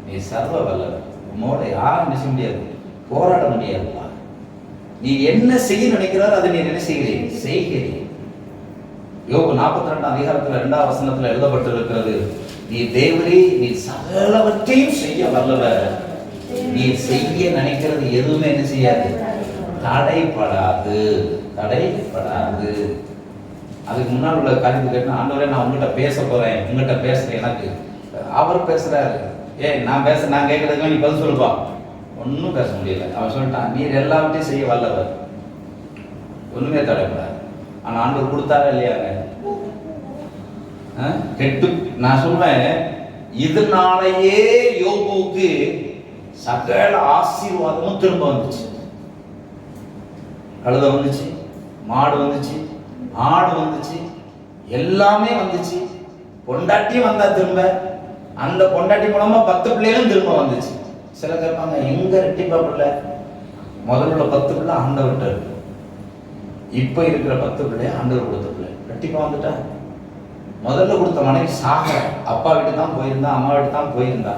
நீ சர்வ வல்லவர், உன்னோட யாரும் நினைச்ச முடியாது, போராட முடியாதுப்பா. நீ என்ன செய்ய நினைக்கிறாரோ அதை நீ என்ன செய்கிறீ. யோபு 42 அதிகாரத்துல 2வது வசனத்துல எழுதப்பட்டிருக்கிறது, நீ தேவரே, நீ சகலவற்றையும் செய்ய வல்லவர், நீ செய்ய நினைக்கிறது எதுவுமே என்ன செய்யாது, தடைப்படாது. அதுக்கு முன்னால் உள்ள காரியத்தை கேட்டா, ஆண்டவரே நான் உங்ககிட்ட பேச போறேன், உங்ககிட்ட பேசுறேன். எனக்கு அவர் பேசுறாரு, நான் கேட்கறதுக்கு நீ பதில் சொல்லுப்பா. ஒன்னும் பேச முடியல. அவன் சொல்லிட்டான், நீர் எல்லாவற்றையும் செய்ய வல்லவர், ஒண்ணுமே தடைப்படாது. ஆனா ஆண்டவர் கொடுத்தாரா இல்லையாங்க? நான் சொல்வேன், இதனாலேயே யோபுவுக்கு சகல ஆசீர்வாதமும் திரும்ப வந்துச்சு. கழுத வந்துச்சு, மாடு வந்துச்சு, ஆடு வந்துச்சு, எல்லாமே வந்துச்சு. பொண்டாட்டியும் வந்தா திரும்ப, அந்த பொண்டாட்டி மூலமா 10 பிள்ளைகளும் திரும்ப வந்துச்சு. சில கேட்பாங்க, எங்க ரெட்டிப்பா பிள்ளை? முதல்ல 10 பிள்ளை ஆண்டவர்கிட்ட இருக்கு, இப்ப இருக்கிற 10 பிள்ளை ஆண்டவர் கொடுத்த பிள்ளை. ரெட்டிப்பா வந்துட்டா. முதல்ல கொடுத்த மனைவி சாக அப்பா வீட்டு தான் போயிருந்தா, அம்மா வீட்டு தான் போயிருந்தா.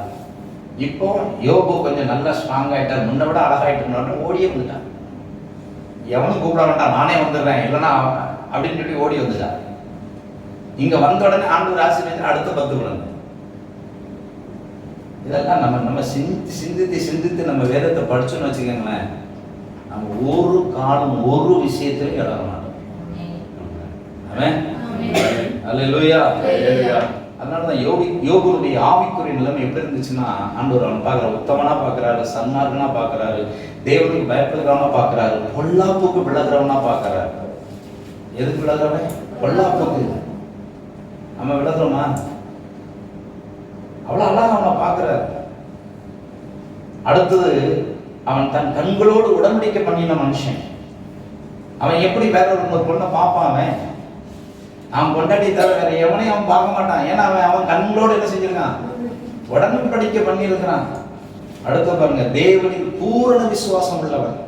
இப்போ யோபு கொஞ்சம் நல்லா ஸ்ட்ராங் ஆயிட்டார், முன்ன விட அழகாயிட்டு ஓடியே வந்துட்டான். எவனும் கூப்பிட வேண்டாம், நானே வந்துடுறேன் இல்லைன்னா அப்படின்னு சொல்லி ஓடி வந்துட்டான். இங்க வந்த உடனே ஆண்டவர் ஆசீர்வதித்து அடுத்த 10 குழந்தை. இதெல்லாம் நம்ம சிந்தித்து நம்ம வேதத்தை படிச்சோன்னு வச்சுக்கோங்களேன், நம்ம ஒரு காலம் ஒரு விஷயத்திலும் இழக்க மாட்டோம். ஆமென். அல்லேலூயா. அதனாலதான் யோபுடைய ஆவிக்குரிய நிலைமை எப்படி இருந்துச்சுன்னா, ஆண்டவர் அவன் பார்க்குறாரு, உத்தமனா பார்க்குறாரு, சன்மார்க்கனா பார்க்குறாரு, தேவனுக்கு பயப்படுகிறவனா பார்க்குறாரு, பொல்லாப்புக்கு விலகிறவனா பார்க்குறாரு. எதுக்கு விலகிறவன்? பொல்லாப்புக்கு. நம்ம விலகிறோமா? அவ்வளோ அழகா அவனை பார்க்குறாரு. அடுத்தது, அவன் தன் கண்களோடு உடன்படிக்கை பண்ணின மனுஷன். அவன் எப்படி வேற ஒரு பொண்ணை பார்ப்பான்? அவன் கொண்டாடி தவிர வேற எவனையும் அவன் பார்க்க மாட்டான். ஏன்னா அவன் கண்களோடு என்ன செஞ்சிருக்கான்? உடன்படிக்கை பண்ணியிருக்கிறான். அடுத்த பாருங்க, தேவனின் பூரண விசுவாசம் உள்ளவன்,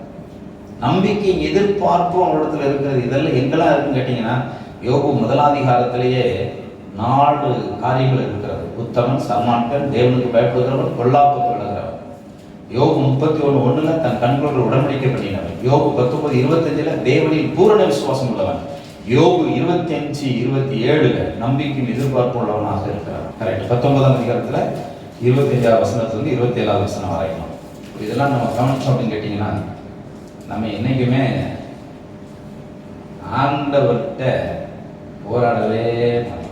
நம்பிக்கை எதிர்பார்ப்பு அவனிடத்துல இருக்கிறது. இதெல்லாம் எங்கெல்லாம் இருக்குன்னு கேட்டீங்கன்னா, யோபு 1 அதிகாரத்திலேயே 4 காரியங்கள் இருக்கிறது. உத்தமன், சன்மார்க்கன், தேவனுக்கு பயப்படுகிறவன், பொல்லாப்புக்கு விலகிறவன். யோபு 31:1 தன் கண்களோடு உடன்படிக்கை பண்ணினவன். யோபு 19:25 தேவனில் பூரண விசுவாசம் உள்ளவன். யோபு 25:27 நம்பிக்கையின் எதிர்பார்ப்பு உள்ளவனாக இருக்கிறார். கரெக்ட். 19ஆம் அதிகாரத்துல 25ஆவது வசனத்திலிருந்து 27ஆவது வசனம் வரைக்கும் இதெல்லாம் நம்ம கவனிச்சோம் அப்படின்னு கேட்டீங்கன்னா, நம்ம என்னைக்குமே ஆண்டவர்கிட்ட போராடவே மாட்டோம்.